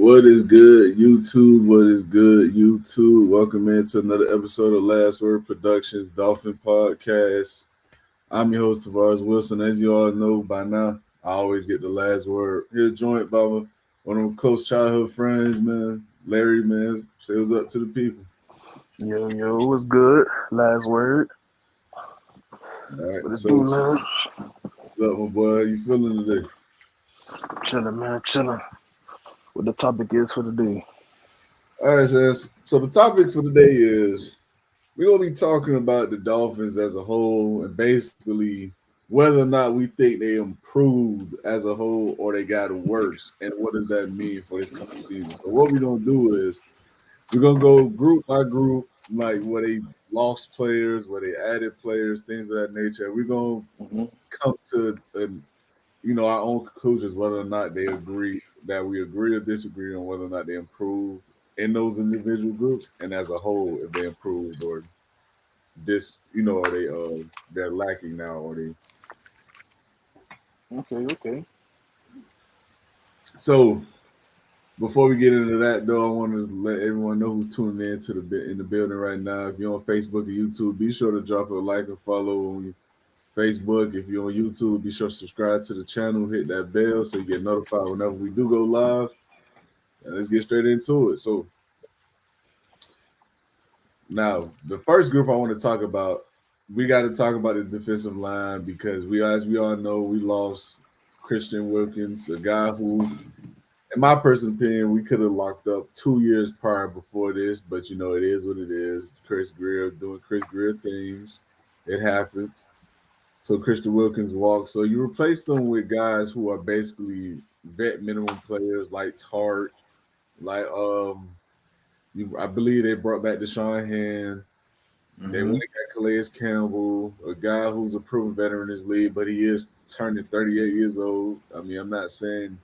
What is good, YouTube? What is good, YouTube? Welcome into another episode of Lastword Productions Dolphin Podcast. I'm your host, Tavares Wilson. As you all know by now, I always get the last word. Here joined by one of my close childhood friends, man. Larry, man. Say what's up to the people. Yo, what's good? Last word. All right, What it do, so man? what's up, my boy? How you feeling today? Chilling, man, chilling. What the topic is for the day? All right, so the topic for today is we're gonna be talking about the Dolphins as a whole and basically whether or not we think they improved as a whole or they got worse, and what does that mean for this coming season. So what we're gonna do is we're gonna go group by group, like where they lost players, where they added players, things of that nature. We're gonna Mm-hmm. come to our own conclusions whether or not they agree that we agree or disagree on whether or not they improved in those individual groups and as a whole if they improved or are they're lacking now or they Okay. so before we get into that though, I want to let everyone know who's tuning in in the building right now. If you're on Facebook or YouTube, be sure to drop a like and follow on Facebook. If you're on YouTube, be sure to subscribe to the channel, hit that bell so you get notified whenever we do go live. And let's get straight into it. So now the first group I want to talk about, we got to talk about the defensive line because as we all know, we lost Christian Wilkins, a guy who, in my personal opinion, we could have locked up 2 years prior before this, but it is what it is. Chris Greer doing Chris Greer things. It happens. So Christian Wilkins walked. So you replace them with guys who are basically vet minimum players like Tart, like I believe they brought back Deshaun Hand. They went Mm-hmm. and got Calais Campbell, a guy who's a proven veteran in this league, but he is turning 38 years old. I mean, I'm not saying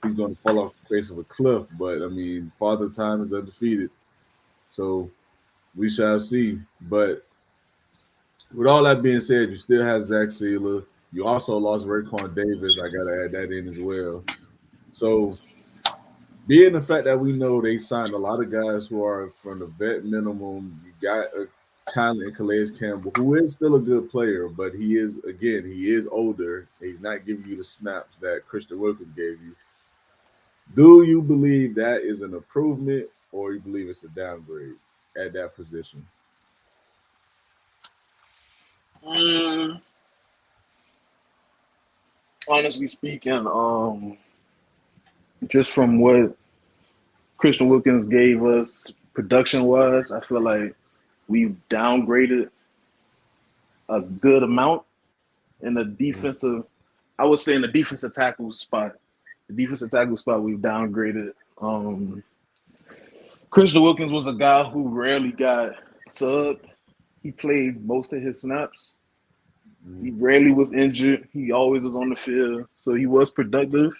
he's going to fall off the face of a cliff, but I mean, Father Time is undefeated. So we shall see. But with all that being said, you still have Zach Sealer. You also lost Raekwon Davis. I got to add that in as well. So being the fact that we know they signed a lot of guys who are from the vet minimum, you got a talent in Calais Campbell, who is still a good player, but he is older. He's not giving you the snaps that Christian Wilkins gave you. Do you believe that is an improvement or you believe it's a downgrade at that position? Mm, honestly speaking, just from what Christian Wilkins gave us production wise, I feel like we've downgraded a good amount in the defensive. I would say in the defensive tackle spot. The defensive tackle spot we've downgraded. Christian Wilkins was a guy who rarely got subbed. He played most of his snaps. He rarely was injured. He always was on the field, so he was productive.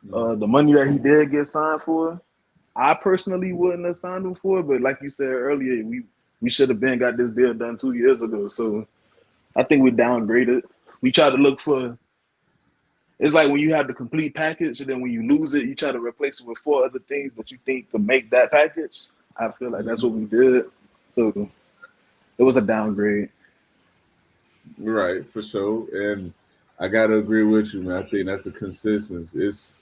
The money that he did get signed for, I personally wouldn't have signed him for, but like you said earlier, we should have been got this deal done 2 years ago. So I think we downgraded. We tried to look for. It's like when you have the complete package, and then when you lose it, you try to replace it with four other things that you think could make that package. I feel like that's what we did. So it was a downgrade. Right, for sure. And I gotta agree with you, man. I think that's the consistency. It's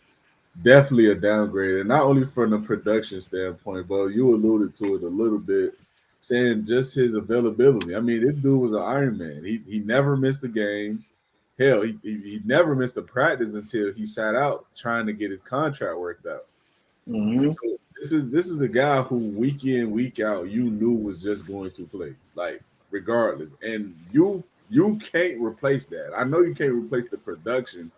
definitely a downgrade, and not only from the production standpoint, but you alluded to it a little bit, saying just his availability. I mean, this dude was an Iron Man. He never missed a game. Hell, he never missed a practice until he sat out trying to get his contract worked out. Mm-hmm. So this is a guy who week in week out you knew was just going to play, like regardless, and you can't replace that. I know you can't replace the production,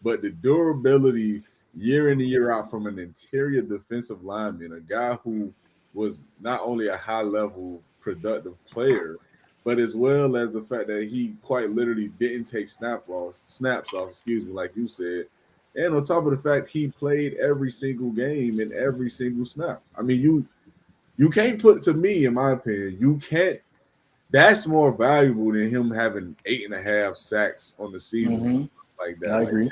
but the durability year in and year out from an interior defensive lineman, a guy who was not only a high level productive player, but as well as the fact that he quite literally didn't take snaps off, excuse me, like you said. And on top of the fact he played every single game and every single snap. I mean, you can't put, to me, in my opinion, you can't. That's more valuable than him having 8.5 sacks on the season, Mm-hmm. like I that. Like agree.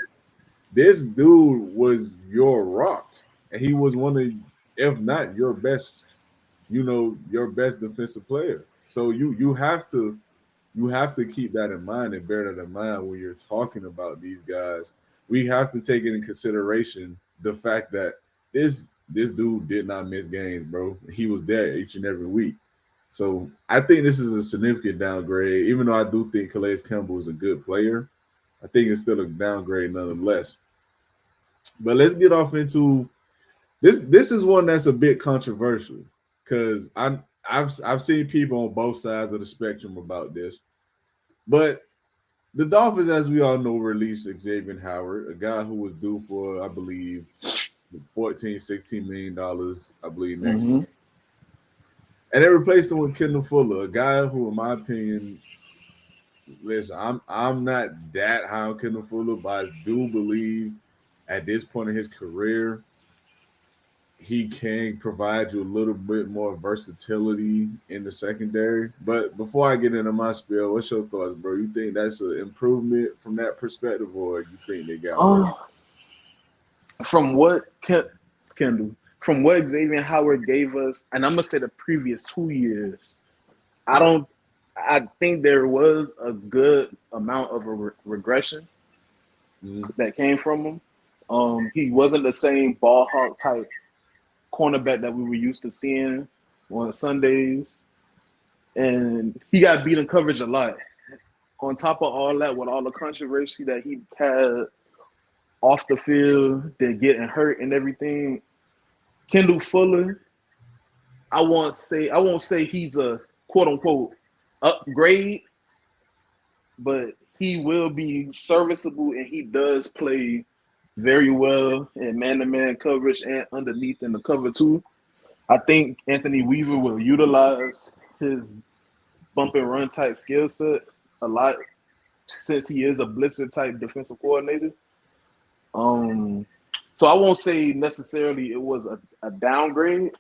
this dude was your rock, and he was one of, if not your best, your best defensive player. So you have to keep that in mind and bear that in mind when you're talking about these guys. We have to take into consideration the fact that this dude did not miss games, bro. He was there each and every week. So I think this is a significant downgrade, even though I do think Calais Campbell is a good player. I think it's still a downgrade nonetheless. But let's get off into this. This is one that's a bit controversial because I've seen people on both sides of the spectrum about this. But the Dolphins, as we all know, released Xavier Howard, a guy who was due for, I believe, 14, $16 million, I believe, next Mm-hmm. year. And they replaced him with Kendall Fuller, a guy who, in my opinion, listen, I'm not that high on Kendall Fuller, but I do believe at this point in his career, he can provide you a little bit more versatility in the secondary. But before I get into my spiel, what's your thoughts, bro? You think that's an improvement from that perspective, or you think they got worse? Oh, from what Kendall, from what Xavier Howard gave us, and I'm gonna say the previous 2 years, I don't. I think there was a good amount of a regression that came from him. He wasn't the same ball hawk type cornerback that we were used to seeing on Sundays, and he got beat in coverage a lot. On top of all that, with all the controversy that he had off the field, then getting hurt and everything, Kendall Fuller, I won't say he's a quote unquote upgrade, but he will be serviceable, and he does play very well in man-to-man coverage and underneath in the cover too. I think Anthony Weaver will utilize his bump and run type skill set a lot since he is a blitzer type defensive coordinator. So I won't say necessarily it was a downgrade.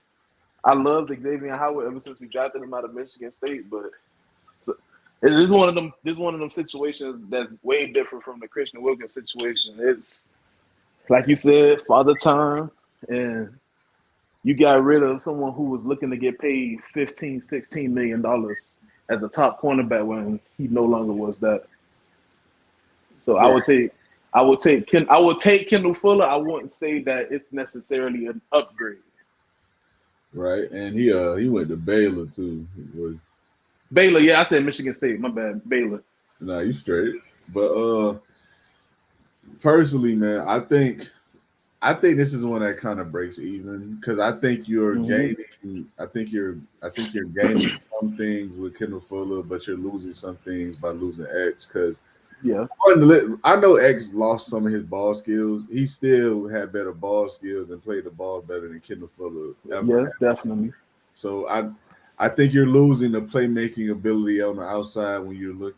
I loved Xavier Howard ever since we drafted him out of Michigan State, but this is one of them. This is one of them situations that's way different from the Christian Wilkins situation. It's like you said, father time, and you got rid of someone who was looking to get paid $15-16 million as a top cornerback when he no longer was that. So Yeah. I would take Kendall Fuller. I wouldn't say that it's necessarily an upgrade. Right, and he went to Baylor too. It was Baylor, yeah, I said Michigan State. My bad, Baylor. nah, you straight. But personally, man, I think this is one that kind of breaks even because I think you're gaining. I think you're gaining some things with Kendall Fuller, but you're losing some things by losing X. Because Yeah, I know X lost some of his ball skills. He still had better ball skills and played the ball better than Kendall Fuller ever yeah, had. definitely. So I think you're losing the playmaking ability on the outside when you're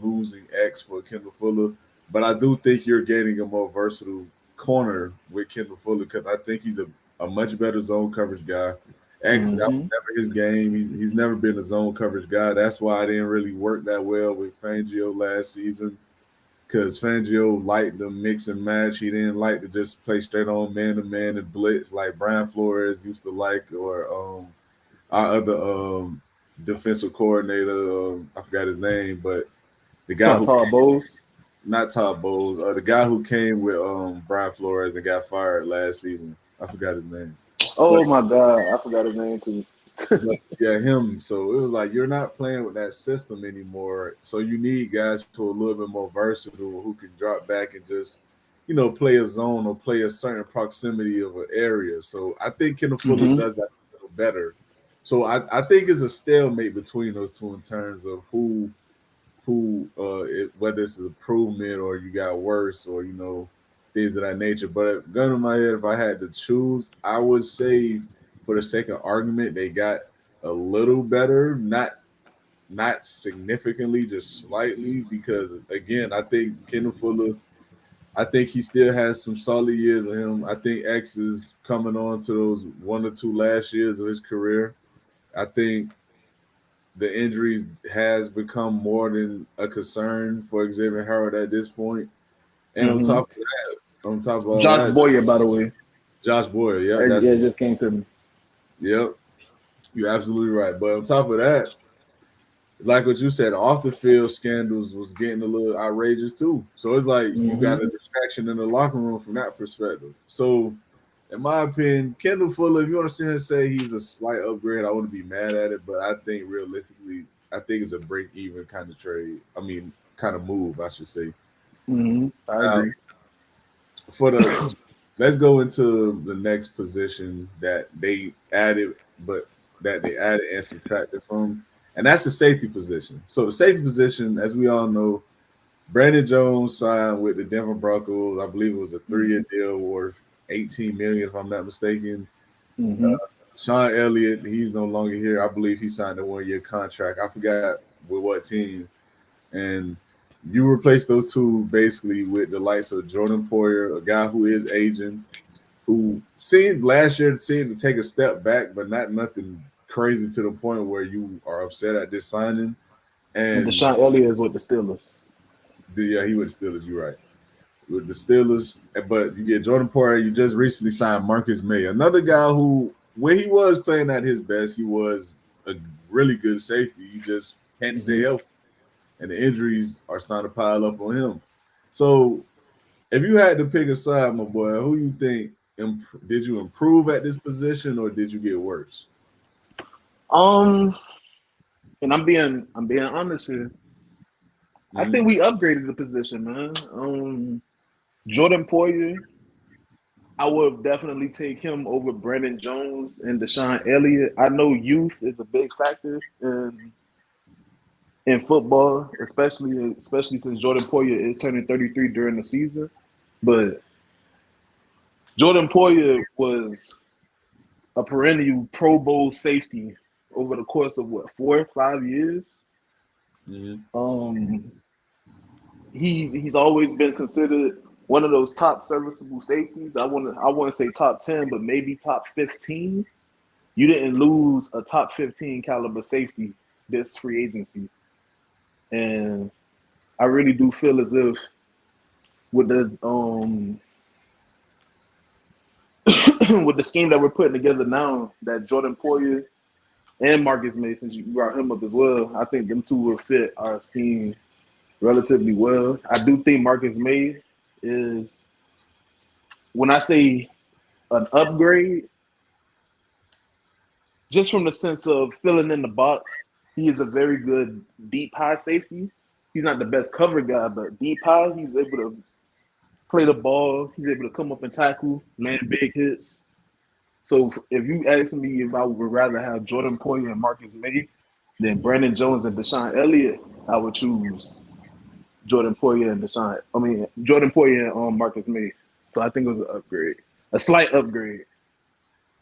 losing X for Kendall Fuller. But I do think you're gaining a more versatile corner with Kendall Fuller because I think he's a much better zone coverage guy. X, that was Mm-hmm. never his game. He's never been a zone coverage guy. That's why I didn't really work that well with Fangio last season because Fangio liked the mix and match. He didn't like to just play straight on man to man and blitz like Brian Flores used to like, or our other defensive coordinator. I forgot his name, but the guy who Todd Bowles. not Todd Bowles, the guy who came with Brian Flores and got fired last season. I forgot his name, but Oh my God, I forgot his name too. yeah, him. So it was like you're not playing with that system anymore. So you need guys who are a little bit more versatile who can drop back and just play a zone or play a certain proximity of an area. So I think Kendall Fuller Mm-hmm. does that a little better. So I think it's a stalemate between those two in terms of whether it's an improvement or you got worse or things of that nature. But gun in my head, if I had to choose, I would say for the sake of argument, they got a little better, not significantly, just slightly. Because again, I think Kendall Fuller, I think he still has some solid years of him. I think X is coming on to those one or two last years of his career. I think the injuries has become more than a concern for Xavier Howard at this point. And Mm-hmm. on top of all Josh that, Boyer, by the way. Josh Boyer. Yeah, Yeah, that's it just came to me. yep. You're absolutely right. But on top of that, like what you said, off the field scandals was getting a little outrageous too. So it's like you Mm-hmm. got a distraction in the locker room from that perspective. So, in my opinion, Kendall Fuller, if you want to sit and say he's a slight upgrade, I wouldn't be mad at it. But I think realistically, I think it's a break even kind of trade. I mean, kind of move, I should say. Mm-hmm. I Now, agree. for the let's go into the next position that they added, but that they added and subtracted from, and that's the safety position. So the safety position, as we all know, Brandon Jones signed with the Denver Broncos. I believe it was a 3-year deal worth 18 million, if I'm not mistaken. Mm-hmm. Sean Elliott, he's no longer here. I believe he signed a 1-year contract. I forgot with what team. And you replace those two basically with the likes of Jordan Poyer, a guy who is aging, who seemed last year seemed to take a step back, but not nothing crazy to the point where you are upset at this signing. And And Deshaun Elliott is with the Steelers. he would Steelers. You're right with the Steelers, but you get Jordan Poyer. You just recently signed Marcus May, another guy who, when he was playing at his best, he was a really good safety. He just can't stay Mm-hmm. healthy, and the injuries are starting to pile up on him. So, if you had to pick a side, my boy, who you think did you improve at this position or did you get worse? Um, and I'm being honest here. I Mm-hmm. think we upgraded the position, man. Jordan Poyer, I would definitely take him over Brandon Jones and Deshaun Elliott. I know youth is a big factor in football, especially since Jordan Poyer is turning 33 during the season. But Jordan Poyer was a perennial Pro Bowl safety over the course of what 4 or 5 years. Mm-hmm. Um, he's always been considered one of those top serviceable safeties. I wouldn't say top 10, but maybe top 15. You didn't lose a top 15 caliber safety this free agency, and I really do feel as if with the with the scheme that we're putting together now, that Jordan Poyer and Marcus May, since you brought him up as well, I think them two will fit our scheme relatively well. I do think Marcus May is, when I say an upgrade, just from the sense of filling in the box, he is a very good deep high safety. He's not the best cover guy, but deep high, he's able to play the ball. He's able to come up and tackle, land big hits. So if you ask me if I would rather have Jordan Poyer and Marcus May than Brandon Jones and Deshaun Elliott, I would choose Jordan Poyer and Deshaun. I mean Jordan Poyer and Marcus May. So I think it was an upgrade, a slight upgrade.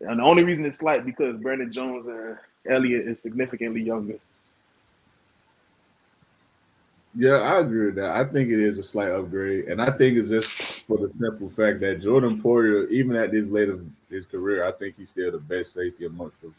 And the only reason it's slight because Brandon Jones and Elliott is significantly younger. Yeah, I agree with that. I think it is a slight upgrade, and I think it's just for the simple fact that Jordan Poyer, even at this late of his career, I think he's still the best safety amongst the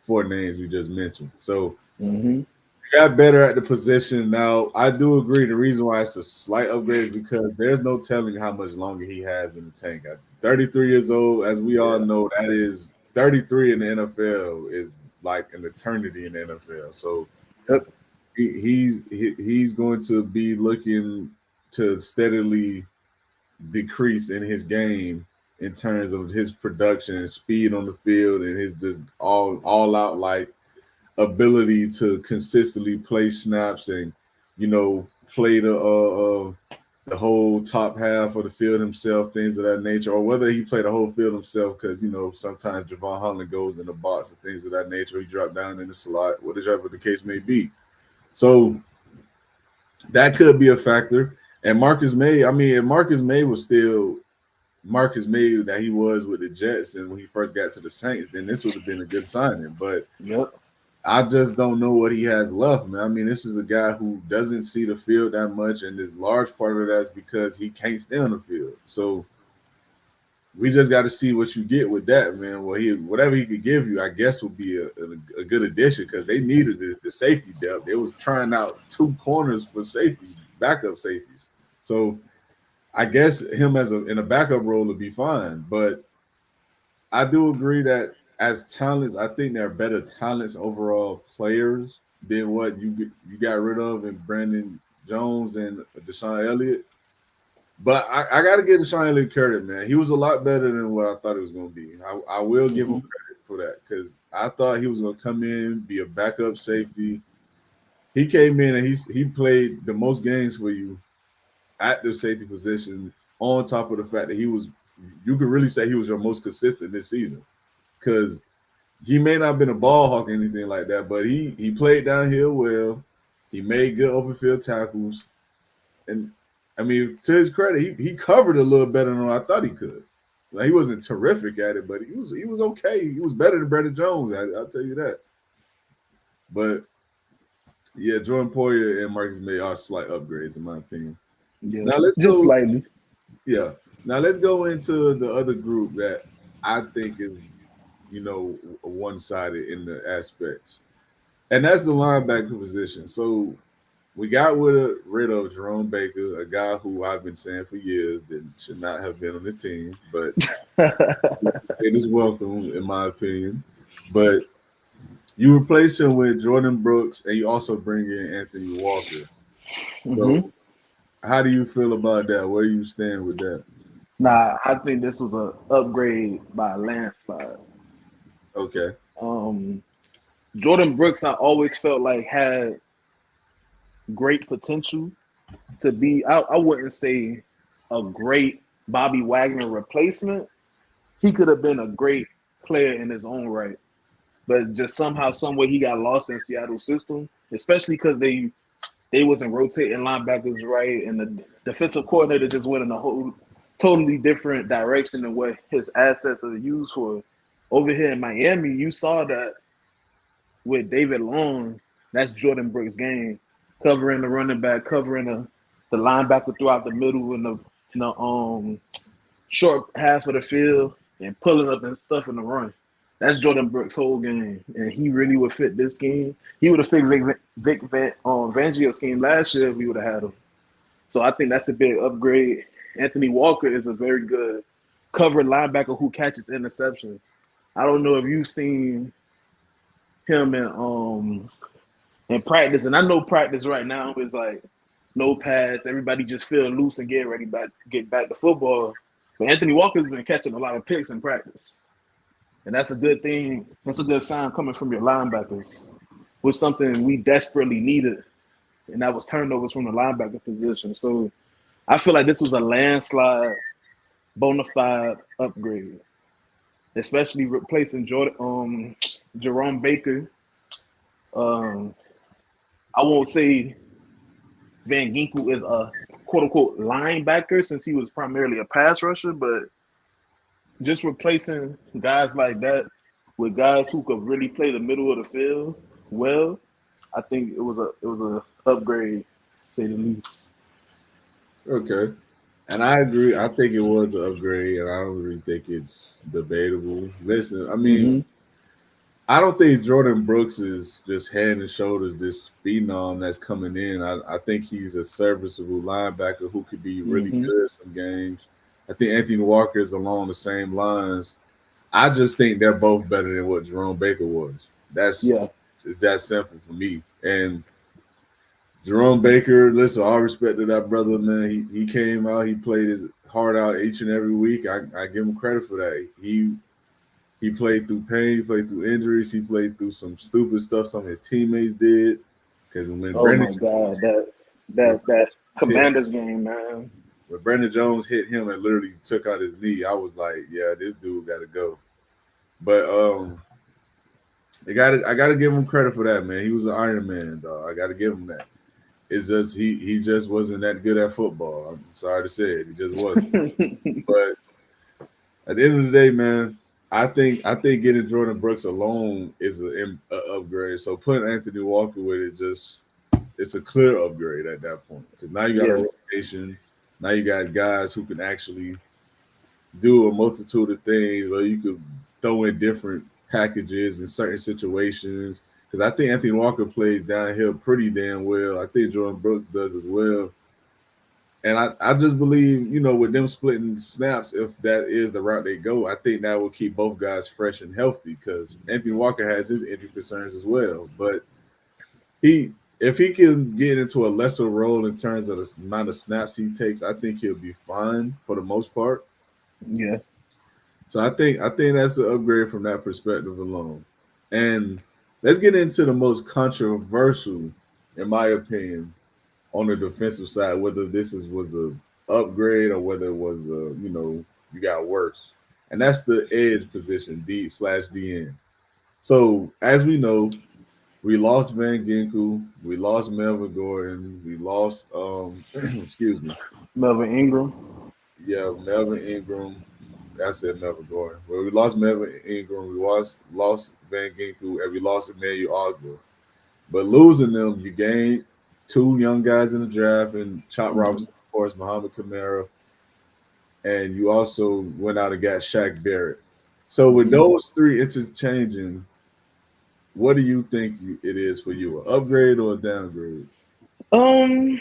four names we just mentioned. So Mm-hmm. he got better at the position. Now, I do agree. The reason why it's a slight upgrade is because there's no telling how much longer he has in the tank. At 33 years old, as we all Yeah. know, that is 33 in the NFL is like an eternity in the NFL. So Yep. he's going to be looking to steadily decrease in his game in terms of his production and speed on the field and his just all out like ability to consistently play snaps and play the whole top half of the field himself, things of that nature, or whether he played the whole field himself because sometimes Javon Holland goes in the box and things of that nature. He dropped down in the slot, whatever the case may be. So that could be a factor. And Marcus May, I mean, if Marcus May was still Marcus May that he was with the Jets and when he first got to the Saints, then this would have been a good signing. But Yep. I just don't know what he has left, man. I mean, this is a guy who doesn't see the field that much, and this large part of that's because he can't stay on the field. So we just got to see what you get with that, man. Well, whatever he could give you, I guess, would be a good addition because they needed the safety depth. They was trying out two corners for safety, backup safeties. So I guess him in a backup role would be fine. But I do agree that as talents, I think they're better talents overall players than what you got rid of in Brandon Jones and Deshaun Elliott. But I got to give Deshaun Elliott credit, man. He was a lot better than what I thought he was going to be. I will give him Hmm. credit for that because I thought he was going to come in, be a backup safety. He came in and he played the most games for you at the safety position. On top of the fact that you could really say he was your most consistent this season because he may not have been a ball hawk or anything like that, but he played downhill well. He made good open field tackles. And I mean, to his credit, he covered a little better than I thought he could. Like, he wasn't terrific at it, but he was okay. He was better than Brandon Jones. I'll tell you that. But yeah, Jordan Poyer and Marcus May are slight upgrades in my opinion. Now Yes, let's just go. slightly. Yeah. Now let's go into the other group that I think is, one-sided in the aspects, and that's the linebacker position. So we got rid of Jerome Baker, a guy who I've been saying for years that should not have been on this team, but it is welcome in my opinion. But you replace him with Jordan Brooks, and you also bring in Anthony Walker. So Hmm. how do you feel about that? Where do you stand with that? Nah, I think this was a upgrade by a landslide. Okay. Um, Jordan Brooks, I always felt like had great potential to be. I wouldn't say a great Bobby Wagner replacement. He could have been a great player in his own right, but just somehow, some way, he got lost in Seattle's system, especially because they wasn't rotating linebackers right, and the defensive coordinator just went in a whole totally different direction than what his assets are used for. Over here in Miami, you saw that with David Long, that's Jordan Brooks' game, covering the running back, covering the linebacker throughout the middle and the short half of the field, and pulling up and stuff in the run. That's Jordan Brooks' whole game, and he really would fit this scheme. He would have fit Vangio's scheme last year if we would have had him. So I think that's a big upgrade. Anthony Walker is a very good cover linebacker who catches interceptions. I don't know if you've seen him in practice, and I know practice right now is like no pass, everybody just feel loose and get back to football. But Anthony Walker's been catching a lot of picks in practice, and that's a good thing. That's a good sign coming from your linebackers, was something we desperately needed, and that was turnovers from the linebacker position. So I feel like this was a landslide, bona fide upgrade, especially replacing Jerome Baker. Um, I won't say Van Ginkel is a quote unquote linebacker since he was primarily a pass rusher, but just replacing guys like that with guys who could really play the middle of the field well, I think it was a upgrade, to say the least. Okay. And I agree. I think it was an upgrade, and I don't really think it's debatable. Listen, I mean, Mm-hmm. I don't think Jordan Brooks is just head and shoulders this phenom that's coming in. I think he's a serviceable linebacker who could be really Mm-hmm. good some games. I think Anthony Walker is along the same lines. I just think they're both better than what Jerome Baker was. That's Yeah. it's that simple for me. And Jerome Baker, listen, all respect to that brother, man. He came out, he played his heart out each and every week. I give him credit for that. He played through pain, he played through injuries, he played through some stupid stuff some of his teammates did. Because Oh my God, that hit, Commanders game, man. when Brandon Jones hit him and literally took out his knee, I was like, yeah, this dude got to go. But I gotta give him credit for that, man. He was an Iron Man, dog. I gotta give him that. It's just he just wasn't that good at football. I'm sorry to say it, he just wasn't. But at the end of the day, man, I think getting Jordan Brooks alone is an upgrade. So putting Anthony Walker with it just it's a clear upgrade at that point because now you got Yeah. a rotation. Now you got guys who can actually do a multitude of things, where you could throw in different packages in certain situations. Because I think Anthony Walker plays downhill pretty damn well. I think Jordan Brooks does as well. And I just believe, with them splitting snaps, if that is the route they go, I think that will keep both guys fresh and healthy because Anthony Walker has his injury concerns as well. But he, if he can get into a lesser role in terms of the amount of snaps he takes, I think he'll be fine for the most part. Yeah. So I think that's an upgrade from that perspective alone. And let's get into the most controversial, in my opinion, on the defensive side, whether was a upgrade or whether it was you got worse. And that's the edge position, D/DN. So as we know, we lost Van Ginkel, we lost Melvin Gordon, we lost excuse me, Melvin Ingram. yeah, Melvin Ingram. That's it, Melvin Gordon. Well, we lost Melvin Ingram, we lost Van Ginkel, and we lost Emmanuel Ogba. But losing them, you gained two young guys in the draft, and Chop Mm-hmm. Robinson, of course, Muhammad Kamara, and you also went out and got Shaq Barrett. So with Mm-hmm. those three interchanging, what do you think it is for you, an upgrade or a downgrade? Um,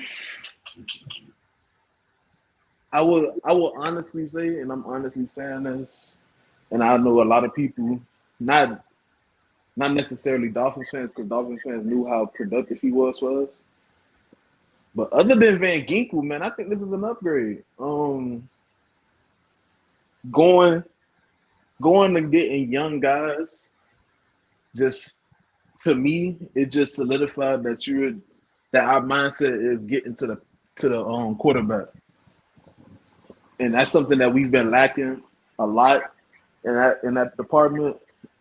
I will honestly say, and I'm honestly saying this, and I know a lot of people, not not necessarily Dolphins fans, because Dolphins fans knew how productive he was for us. But other than Van Ginkel, man, I think this is an upgrade. Going going and getting young guys, just to me, it just solidified that our mindset is getting to the quarterback, and that's something that we've been lacking a lot in that department,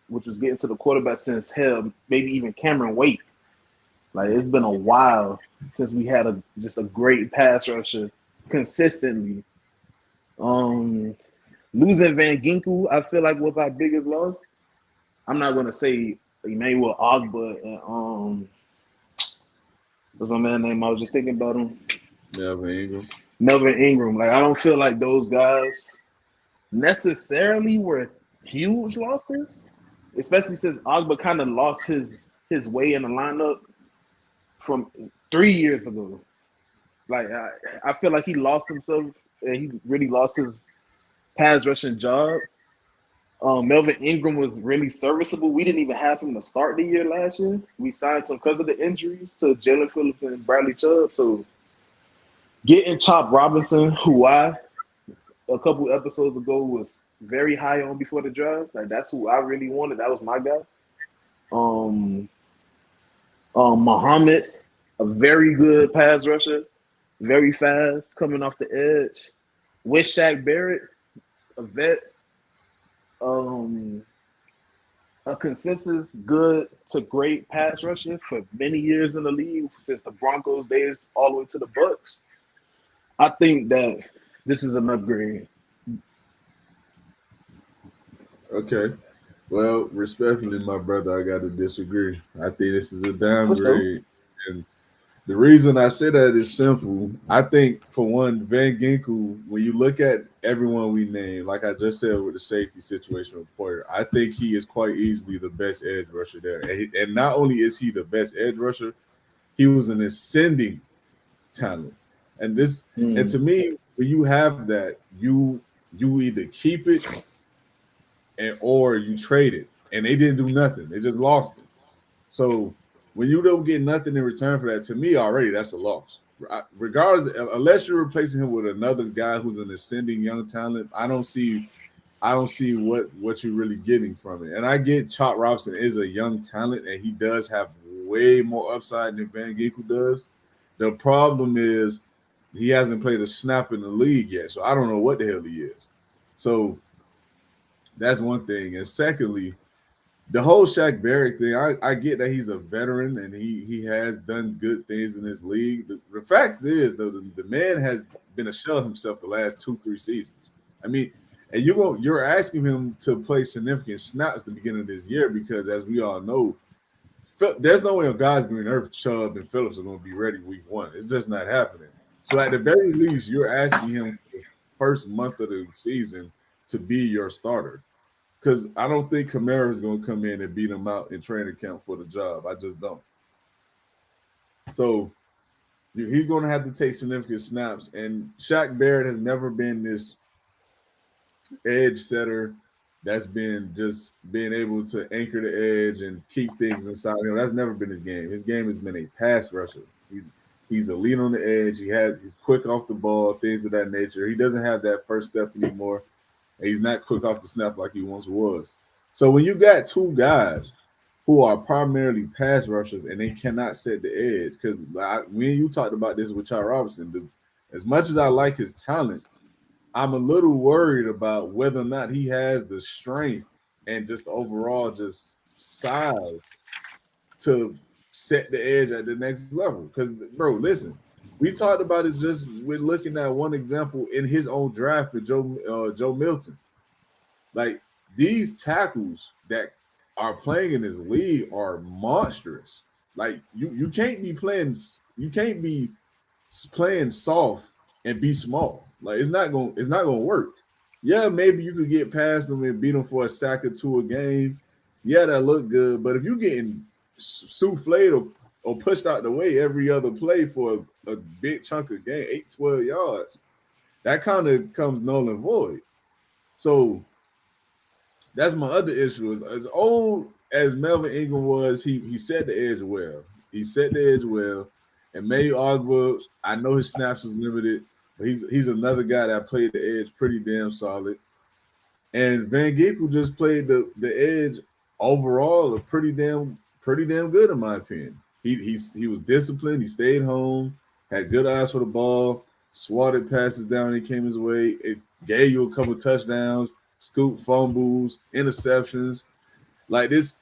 which was getting to the quarterback since hell, maybe even Cameron Wake. Like it's been a while since we had just a great pass rusher consistently. Um, Losing Van Ginkel, I feel like was our biggest loss. I'm not gonna say Emmanuel Ogba and what's my man name? I was just thinking about him. Melvin Ingram. Melvin Ingram. Like I don't feel like those guys necessarily were huge losses, especially since Ogba kind of lost his way in the lineup from 3 years ago. Like I feel like he lost himself and he really lost his pass rushing job. Melvin Ingram was really serviceable. We didn't even have him to start the year last year. We signed some because of the injuries to Jalen Phillips and Bradley Chubb. So getting Chop Robinson, who I a couple episodes ago was very high on before the draft. Like that's who I really wanted. That was my guy. Um, Muhammad, a very good pass rusher, very fast, coming off the edge. With Shaq Barrett, a vet, um, a consensus good to great pass rusher for many years in the league since the Broncos days all the way to the Bucks. I think that this is an upgrade. Okay. Well, respectfully, my brother, I got to disagree. I think this is a For sure. downgrade. And the reason I say that is simple. I think, for one, Van Ginkel, when you look at everyone we named, like I just said with the safety situation with Poyer, I think he is quite easily the best edge rusher there. And not only is he the best edge rusher, he was an ascending talent. And this, and Mm. to me, when you have that, you either keep it or you trade it. And they didn't do nothing. They just lost it. So when you don't get nothing in return for that, to me already that's a loss. Regardless, unless you're replacing him with another guy who's an ascending young talent, I don't see what you're really getting from it. And I get Chop Robinson is a young talent and he does have way more upside than Van Ginkel does. The problem is he hasn't played a snap in the league yet, so I don't know what the hell he is. So that's one thing. And secondly, the whole Shaq Barrett thing, I get that he's a veteran and he has done good things in this league. The fact is, though, the man has been a shell of himself the last 2-3 seasons. I mean, and you're asking him to play significant snaps at the beginning of this year because, as we all know, there's no way on God's green earth Chubb and Phillips are going to be ready week one. It's just not happening. So at the very least, you're asking him for the first month of the season to be your starter because I don't think Kamara is going to come in and beat him out in training camp for the job. I just don't. So He's going to have to take significant snaps. And Shaq Barrett has never been this edge setter that's been just being able to anchor the edge and keep things inside him. That's never been his game. His game has been a pass rusher. He's a lead on the edge. He's quick off the ball, things of that nature. He doesn't have that first step anymore. And he's not quick off the snap like he once was. So when you got two guys who are primarily pass rushers and they cannot set the edge, because me and you talked about this with Charles Robinson. As much as I like his talent, I'm a little worried about whether or not he has the strength and just overall just size to set the edge at the next level. Because, bro, listen, we talked about it just with looking at one example in his own draft with Joe Milton. Like, these tackles that are playing in this league are monstrous. Like, you can't be playing soft and be small. Like, it's not gonna work. Yeah, maybe you could get past them and beat them for a sack or two a game. Yeah, that look good. But if you're getting souffled or pushed out the way every other play for a big chunk of game, 8-12 yards, that kind of comes null and void. So that's my other issue. Is as old as Melvin Ingram was, he set the edge well. He set the edge well. And May Ogba, I know his snaps was limited, but he's another guy that played the edge pretty damn solid. And Van Ginkel just played the edge overall pretty damn good in my opinion. He was disciplined. He stayed home, had good eyes for the ball, swatted passes down when he came his way. It gave you a couple touchdowns, scoop fumbles, interceptions. Like this,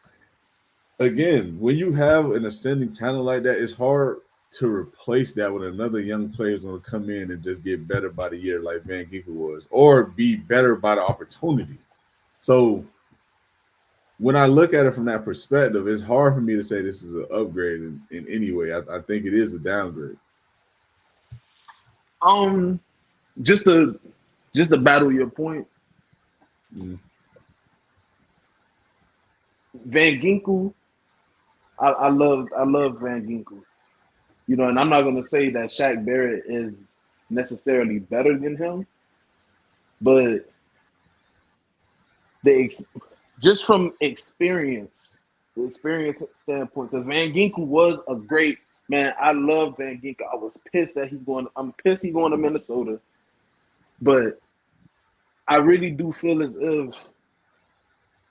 again, when you have an ascending talent like that, it's hard to replace that with another young player who's going to come in and just get better by the year like Van Ginkel was, or be better by the opportunity. So when I look at it from that perspective, it's hard for me to say this is an upgrade in any way. I think it is a downgrade. Just to battle your point. Mm-hmm. Van Ginkel, I love Van Ginkel. You know, and I'm not going to say that Shaq Barrett is necessarily better than him, but just from the experience standpoint, because Van Ginkel was a great man. I love Van Ginkel. I was pissed that I'm pissed he's going to Minnesota, but I really do feel as if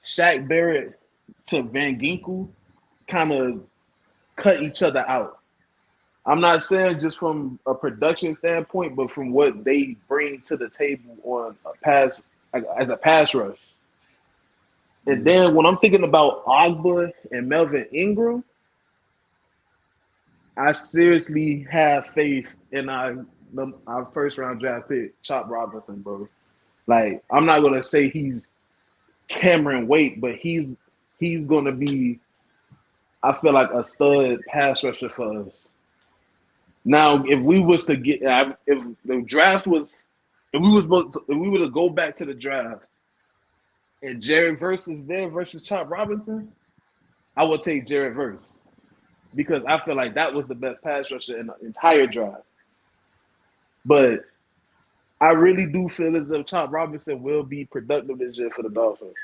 Shaq Barrett to Van Ginkel kind of cut each other out. I'm not saying just from a production standpoint, but from what they bring to the table on as a pass rush. And then when I'm thinking about Ogba and Melvin Ingram, I seriously have faith in our first round draft pick, Chop Robinson, bro. Like, I'm not gonna say he's Cameron Wake, but he's gonna be, I feel like, a stud pass rusher for us. Now, if we were to go back to the draft and Jared Verse is there versus Chop Robinson, I would take Jared Verse because I feel like that was the best pass rusher in the entire draft. But I really do feel as if Chop Robinson will be productive this year for the Dolphins.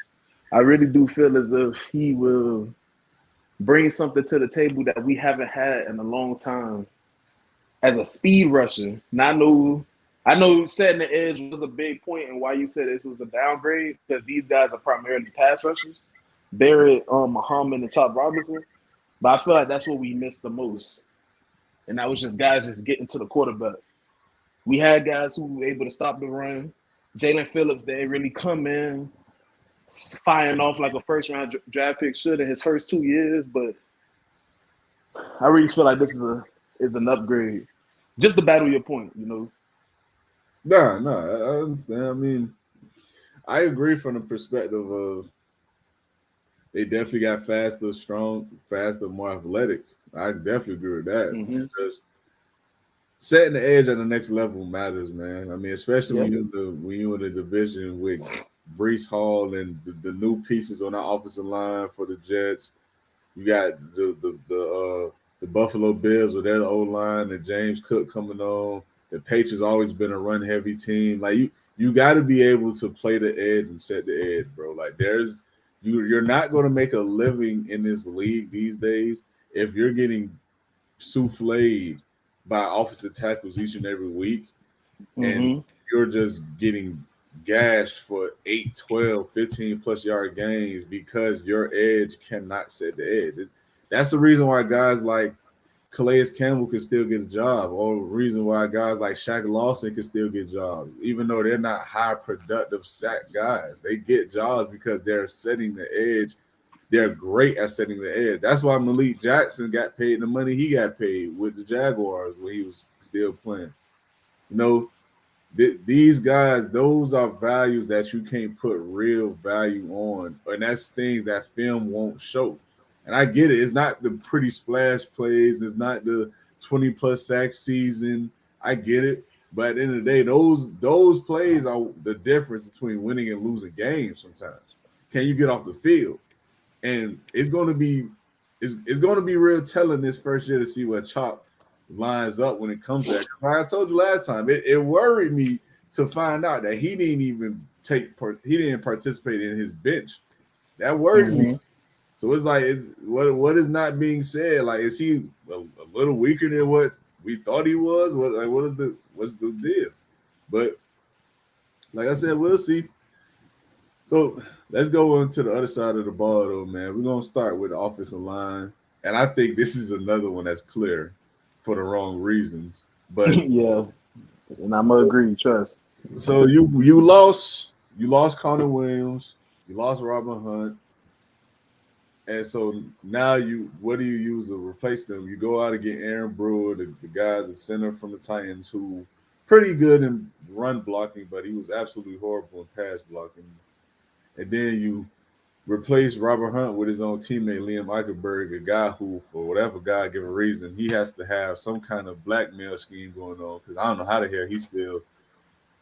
I really do feel as if he will bring something to the table that we haven't had in a long time as a speed rusher. And I know setting the edge was a big point and why you said this was a downgrade, because these guys are primarily pass rushers, Barrett, Muhammad, and Chop Robinson. But I feel like that's what we missed the most. And that was just guys just getting to the quarterback. We had guys who were able to stop the run. Jalen Phillips, they really come in firing off like a first-round draft pick should in his first 2 years. But I really feel like this is an upgrade. Just to battle your point, you know. No, I understand. I mean, I agree from the perspective of they definitely got faster, more athletic. I definitely agree with that. Mm-hmm. It's just setting the edge at the next level matters, man. I mean, especially when you're in the division with Breece Hall and the new pieces on our offensive line for the Jets. You got the the Buffalo Bills with their O-line and James Cook coming on. The Patriots always been a run-heavy team. Like you got to be able to play the edge and set the edge, bro. Like you're not going to make a living in this league these days if you're getting souffled by offensive tackles each and every week, and you're just getting gashed for 8, 12, 15 plus yard gains because your edge cannot set the edge. That's the reason why guys like Calais Campbell can still get a job, or the reason why guys like Shaq Lawson can still get jobs, even though they're not high productive sack guys. They get jobs because they're setting the edge. They're great at setting the edge. That's why Malik Jackson got paid the money he got paid with the Jaguars when he was still playing. You know, these guys, those are values that you can't put real value on, and that's things that film won't show. And I get it. It's not the pretty splash plays. It's not the 20-plus sack season. I get it. But at the end of the day, those plays are the difference between winning and losing games sometimes. Can you get off the field? And it's going to be real telling this first year to see what Chop lines up when it comes to that. Like I told you last time, it worried me to find out that he didn't participate in his bench. That worried me. So it's like, what is not being said? Like, is he a little weaker than what we thought he was? What's the deal? But like I said, we'll see. So let's go on to the other side of the ball, though, man. We're gonna start with the offensive line, and I think this is another one that's clear for the wrong reasons. But yeah, and I'm gonna agree. Trust. So you lost Connor Williams, you lost Robert Hunt. And so now what do you use to replace them? You go out and get Aaron Brewer, the guy, the center from the Titans, who pretty good in run blocking, but he was absolutely horrible in pass blocking. And then you replace Robert Hunt with his own teammate, Liam Eichenberg, a guy who, for whatever God-given reason, he has to have some kind of blackmail scheme going on, because I don't know how the hell he's still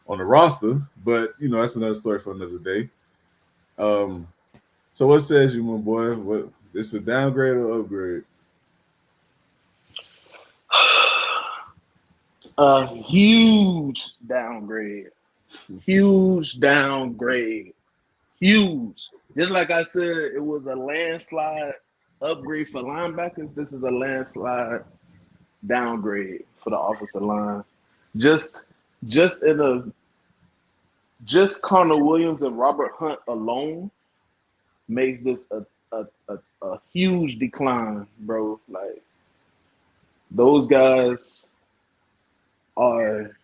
on the roster. But, that's another story for another day. So what says you, my boy? What, this a downgrade or upgrade? A huge downgrade. Huge downgrade. Huge. Just like I said, it was a landslide upgrade for linebackers. This is a landslide downgrade for the offensive line. Just Connor Williams and Robert Hunt alone makes this a huge decline, bro. Like, those guys are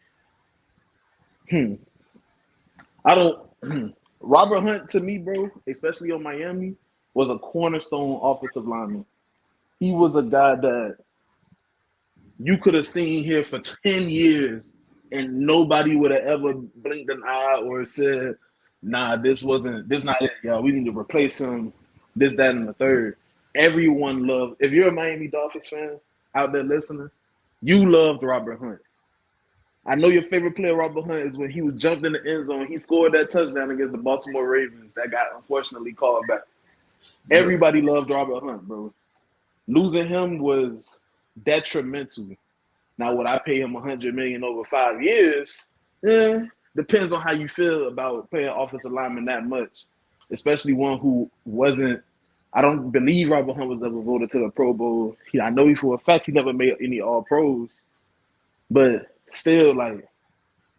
Robert Hunt, to me, bro, especially on Miami, was a cornerstone offensive lineman. He was a guy that you could have seen here for 10 years and nobody would have ever blinked an eye or said, nah, this not it, y'all. We need to replace him, this, that, and the third. Everyone loved, if you're a Miami Dolphins fan out there listening, you loved Robert Hunt. I know your favorite player, Robert Hunt, is when he was jumped in the end zone. He scored that touchdown against the Baltimore Ravens that got unfortunately called back. Yeah. Everybody loved Robert Hunt, bro. Losing him was detrimental. Now, would I pay him $100 million over 5 years? Depends on how you feel about paying offensive lineman that much, especially one who wasn't. I don't believe Robert Hunt was ever voted to the Pro Bowl. I know he for a fact he never made any All Pros, but still, like,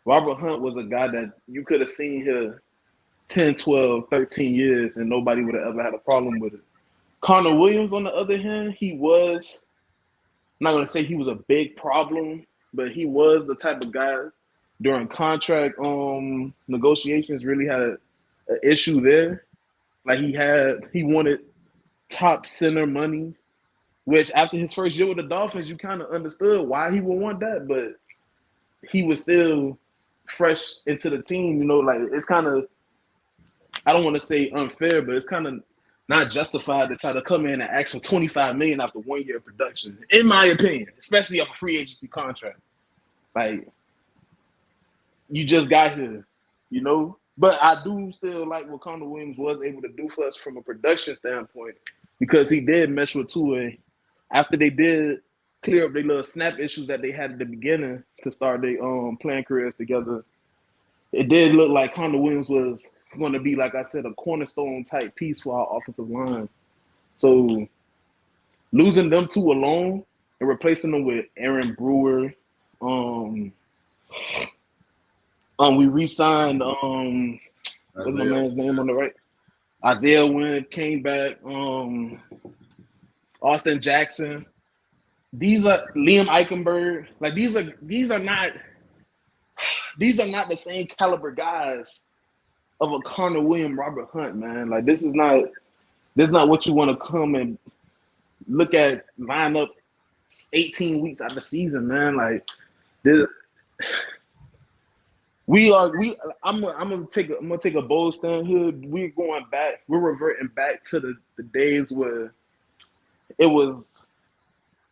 Robert Hunt was a guy that you could have seen here 10, 12, 13 years and nobody would have ever had a problem with it. Connor Williams, on the other hand, he was, I'm not going to say he was a big problem, but he was the type of guy during contract negotiations really had an issue there. Like, he wanted top center money, which after his first year with the Dolphins, you kind of understood why he would want that, but he was still fresh into the team, like, it's kind of, I don't want to say unfair, but it's kind of not justified to try to come in and ask for $25 million after 1 year of production, in my opinion, especially off a free agency contract. Like, you just got here, But I do still like what Connor Williams was able to do for us from a production standpoint, because he did mesh with Tua after they did clear up their little snap issues that they had at the beginning to start their playing careers together, it did look like Connor Williams was going to be, like I said, a cornerstone type piece for our offensive line. So losing them two alone and replacing them with Aaron Brewer, we re-signed what's my man's name on the right? Isaiah Wynn came back. Austin Jackson. These are Liam Eichenberg. Like these are not the same caliber guys of a Connor Williams, Robert Hunt, man. Like this is not what you want to come and look at line up 18 weeks out of the season, man. Like this. I'm gonna take a bold stand here. We're reverting back to the days where it was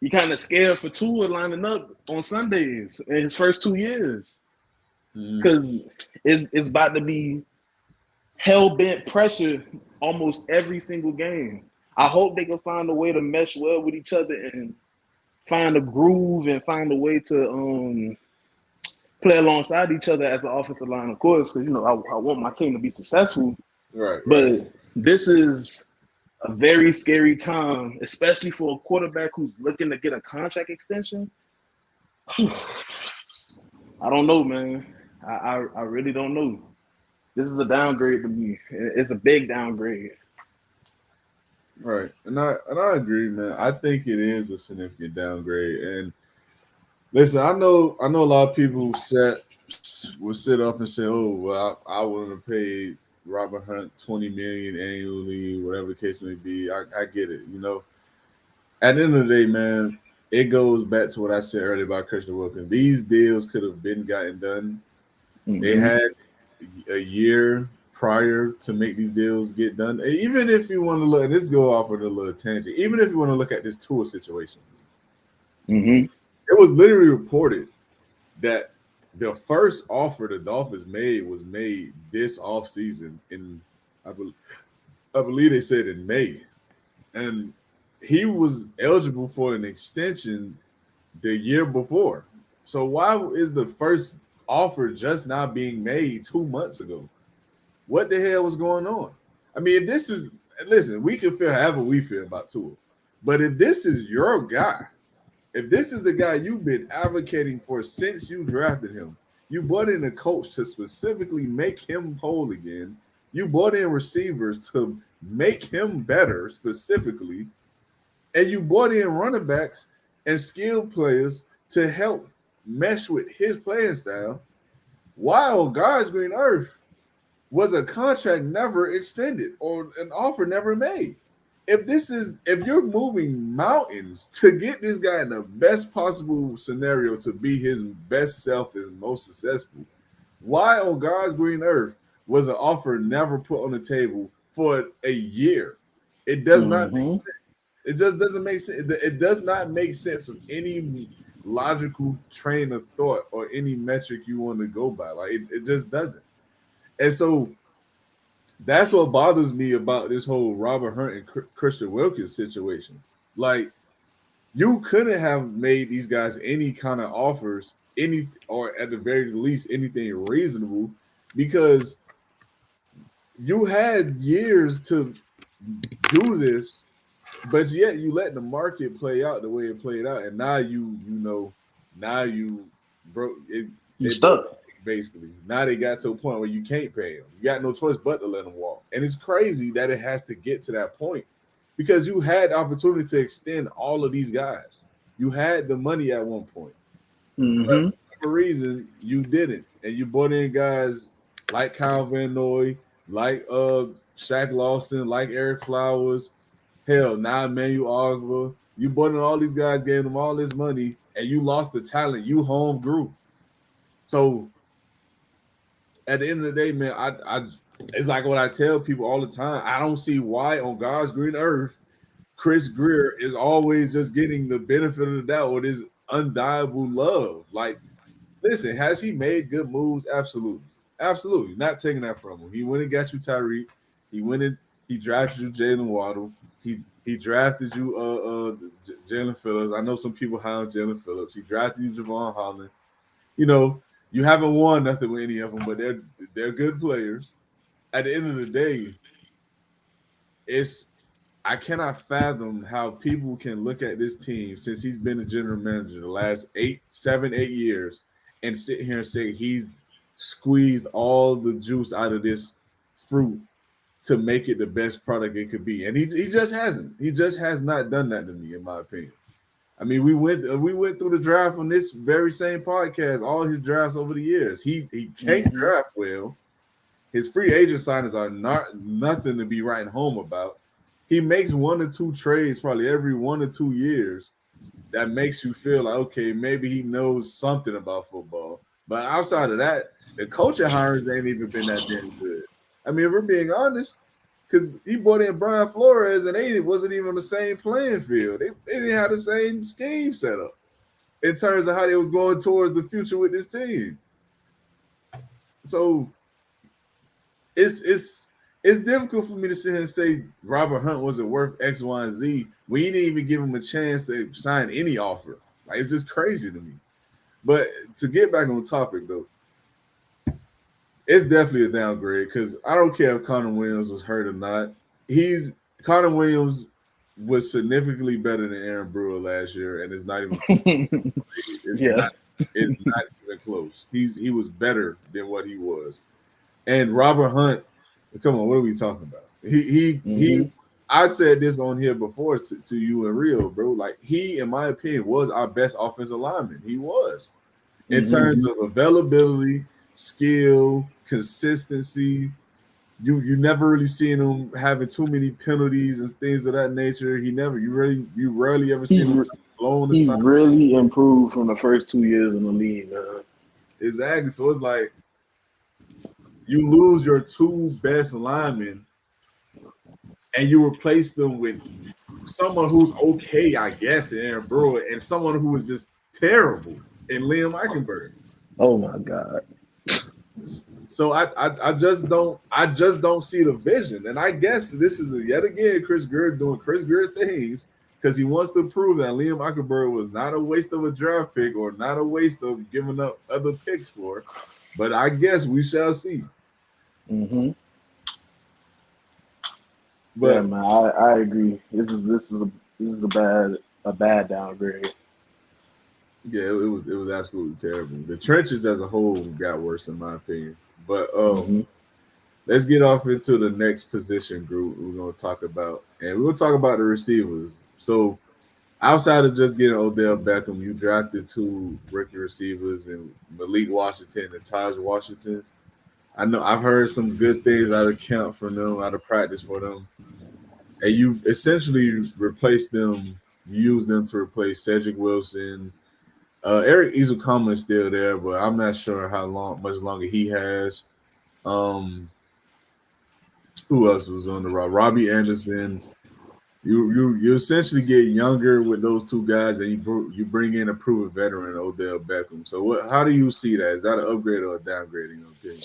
you kind of scared for Tua lining up on Sundays in his first 2 years. Because it's about to be hell-bent pressure almost every single game. I hope they can find a way to mesh well with each other and find a groove and find a way to play alongside each other as an offensive line, of course, because, I want my team to be successful. Right. But this is a very scary time, especially for a quarterback who's looking to get a contract extension. I don't know, man. I really don't know. This is a downgrade to me. It's a big downgrade. Right. And I agree, man. I think it is a significant downgrade. And listen, I know a lot of people will sit up and say, "Oh, well, I wouldn't have paid Robert Hunt $20 million annually, whatever the case may be." I get it. At the end of the day, man, it goes back to what I said earlier about Christian Wilkins. These deals could have been gotten done. Mm-hmm. They had a year prior to make these deals get done. Even if you want to look, this go off on a little tangent. Even if you want to look at this Tua situation. Mm-hmm. It was literally reported that the first offer the Dolphins made was made this offseason in, I believe they said in May. And he was eligible for an extension the year before. So why is the first offer just now being made 2 months ago? What the hell was going on? I mean, listen, we can feel however we feel about Tua. But if this is your guy, if this is the guy you've been advocating for since you drafted him, you brought in a coach to specifically make him whole again. You brought in receivers to make him better specifically. And you brought in running backs and skilled players to help mesh with his playing style. Why on God's green earth was a contract never extended or an offer never made? If you're moving mountains to get this guy in the best possible scenario to be his best self, his most successful, why on God's green earth was an offer never put on the table for a year? It does not make sense. It just doesn't make sense. It does not make sense of any logical train of thought or any metric you want to go by. Like it just doesn't. And so that's what bothers me about this whole Robert Hunt and Christian Wilkins situation. Like, you couldn't have made these guys any kind of offers, or at the very least anything reasonable, because you had years to do this, but yet you let the market play out the way it played out, and now you broke it. You stuck. Basically, now they got to a point where you can't pay them. You got no choice but to let them walk. And it's crazy that it has to get to that point, because you had the opportunity to extend all of these guys. You had the money at one point. Mm-hmm. But for whatever reason, you didn't. And you brought in guys like Kyle Van Noy, like Shaq Lawson, like Eric Flowers, hell, now Emmanuel Ogba. You brought in all these guys, gave them all this money, and you lost the talent you home grew. So at the end of the day, man, I it's like what I tell people all the time. I don't see why on God's green earth Chris Greer is always just getting the benefit of the doubt with his undeniable love. Like, listen, has he made good moves? Absolutely. Absolutely. Not taking that from him. He went and got you Tyreek. He drafted you Jalen Waddle. he drafted you Jalen Phillips. I know some people high on Jalen Phillips. He drafted you Javon Holland. You know, you haven't won nothing with any of them, but they're good players. At the end of the day, it's I cannot fathom how people can look at this team since he's been a general manager the last 8 years and sit here and say he's squeezed all the juice out of this fruit to make it the best product it could be. And he just hasn't. He just has not done that to me, in my opinion. I mean, we went through the draft on this very same podcast, all his drafts over the years. He can't draft well. His free agent signings are nothing to be writing home about. He makes 1 or 2 trades probably every 1 or 2 years that makes you feel like, okay, maybe he knows something about football. But outside of that, the coaching hirings ain't even been that damn good. I mean, if we're being honest, because he brought in Brian Flores and they wasn't even on the same playing field. They didn't have the same scheme set up in terms of how they was going towards the future with this team. So it's difficult for me to sit here and say Robert Hunt wasn't worth X, Y, and Z. We didn't even give him a chance to sign any offer. Like, it's just crazy to me. But to get back on topic though, it's definitely a downgrade because I don't care if Connor Williams was hurt or not. Connor Williams was significantly better than Aaron Brewer last year, and it's not even it's not even close. He was better than what he was. And Robert Hunt, come on, what are we talking about? He I said this on here before to you and Rio, bro. Like, he, in my opinion, was our best offensive lineman. He was. In terms of availability, skill, consistency, you never really seen him having too many penalties and things of that nature. You rarely ever seen him blown. He really improved from the first 2 years in the league, man. Exactly. So it's like you lose your 2 best linemen and you replace them with someone who's okay, I guess, in Aaron Brewer, and someone who is just terrible in Liam Eichenberg. Oh my God. So I just don't see the vision. And I guess this is yet again Chris Greer doing Chris Greer things because he wants to prove that Liam Eichenberg was not a waste of a draft pick or not a waste of giving up other picks for. But I guess we shall see. But yeah, man, I agree. This is a bad downgrade. Yeah, it was absolutely terrible. The trenches as a whole got worse in my opinion. But let's get off into the next position group we're going to talk about. And we're going to talk about the receivers. So outside of just getting Odell Beckham, you drafted 2 rookie receivers in Malik Washington and Taj Washington. I know I've heard some good things out of camp from them, out of practice for them. And you essentially replaced them, you used them to replace Cedric Wilson. Eric Izukama is still there, but I'm not sure much longer he has. Who else was on the roster? Robbie Anderson. You essentially get younger with those 2 guys, and you bring in a proven veteran, Odell Beckham. So how do you see that? Is that an upgrade or a downgrade in your opinion?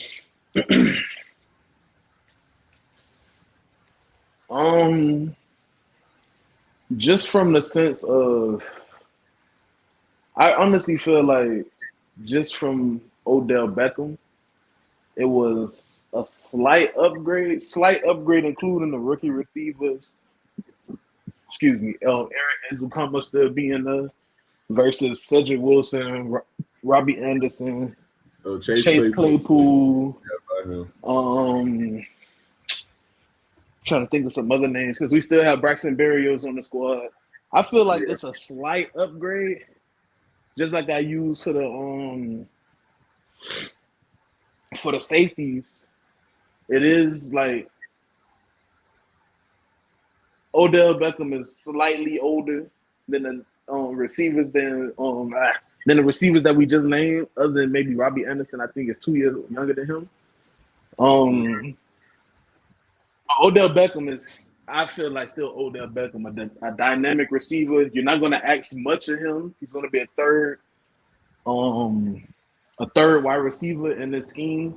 Just from the sense of, I honestly feel like just from Odell Beckham, it was a slight upgrade, including the rookie receivers. Excuse me, Eric Ezukama still being there versus Cedric Wilson, Robbie Anderson, Chase Claypool. Trying to think of some other names because we still have Braxton Berrios on the squad. I feel like it's a slight upgrade, just like I used for the safeties. It is like Odell Beckham is slightly older than the receivers than the receivers that we just named, other than maybe Robbie Anderson. I think is 2 years younger than him. Odell Beckham is, I feel like, still Odell Beckham, a dynamic receiver. You're not going to ask much of him. He's going to be a third wide receiver in this scheme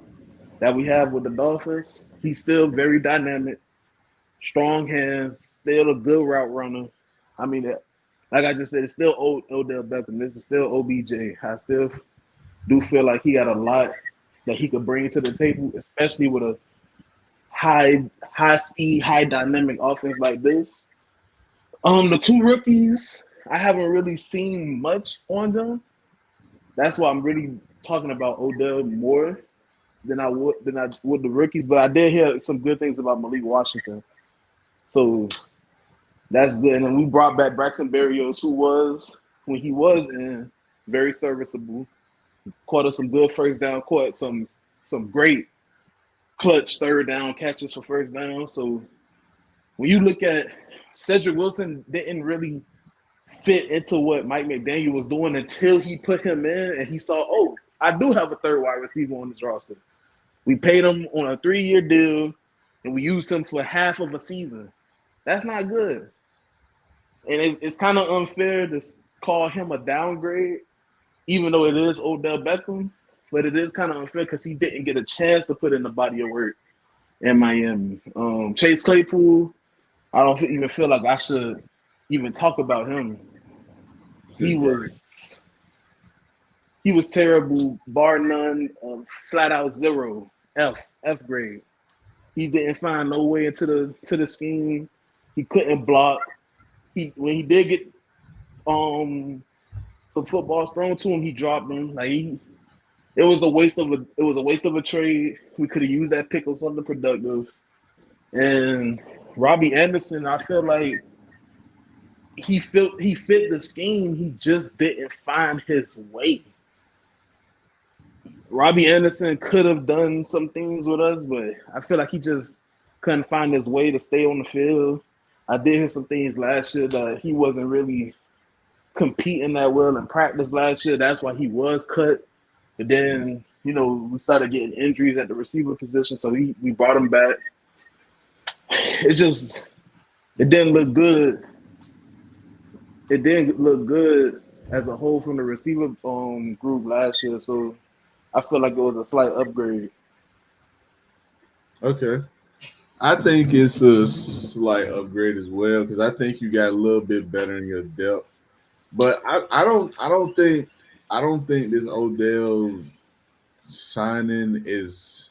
that we have with the Dolphins. He's still very dynamic. strong hands, still a good route runner. I mean, like I just said, it's still Odell Beckham. This is still OBJ. I still do feel like he had a lot that he could bring to the table, especially with a high speed, high dynamic offense like this. The two rookies, I haven't really seen much on them. That's why I'm really talking about Odell more than I would the rookies. But I did hear some good things about Malik Washington, so that's good. And then we brought back Braxton Berrios, who was when he was in very serviceable. Caught us some good first down, caught some great clutch third down catches for first down. So when you look at Cedric Wilson, didn't really fit into what Mike McDaniel was doing until he put him in and he saw, oh, I do have a third wide receiver on this roster. We paid him on a 3-year deal and we used him for half of a season. That's not good. And it's kind of unfair to call him a downgrade, even though it is Odell Beckham, but it is kind of unfair because he didn't get a chance to put in the body of work in Miami. Chase Claypool, I don't even feel like I should even talk about him. He was terrible, bar none, flat out 0, F grade. He didn't find no way into the scheme. He couldn't block. When he did get some footballs thrown to him, he dropped them. Like it was a waste of a trade. We could have used that pick on something productive. And Robbie Anderson, I feel like he fit the scheme. He just didn't find his way. Robbie Anderson could have done some things with us, but I feel like he just couldn't find his way to stay on the field. I did hear some things last year that he wasn't really competing that well in practice last year. That's why he was cut. But then, we started getting injuries at the receiver position, so we brought him back. It didn't look good. It didn't look good as a whole from the receiver group last year, so I feel like it was a slight upgrade. Okay. I think it's a slight upgrade as well because I think you got a little bit better in your depth. But I don't think this Odell signing is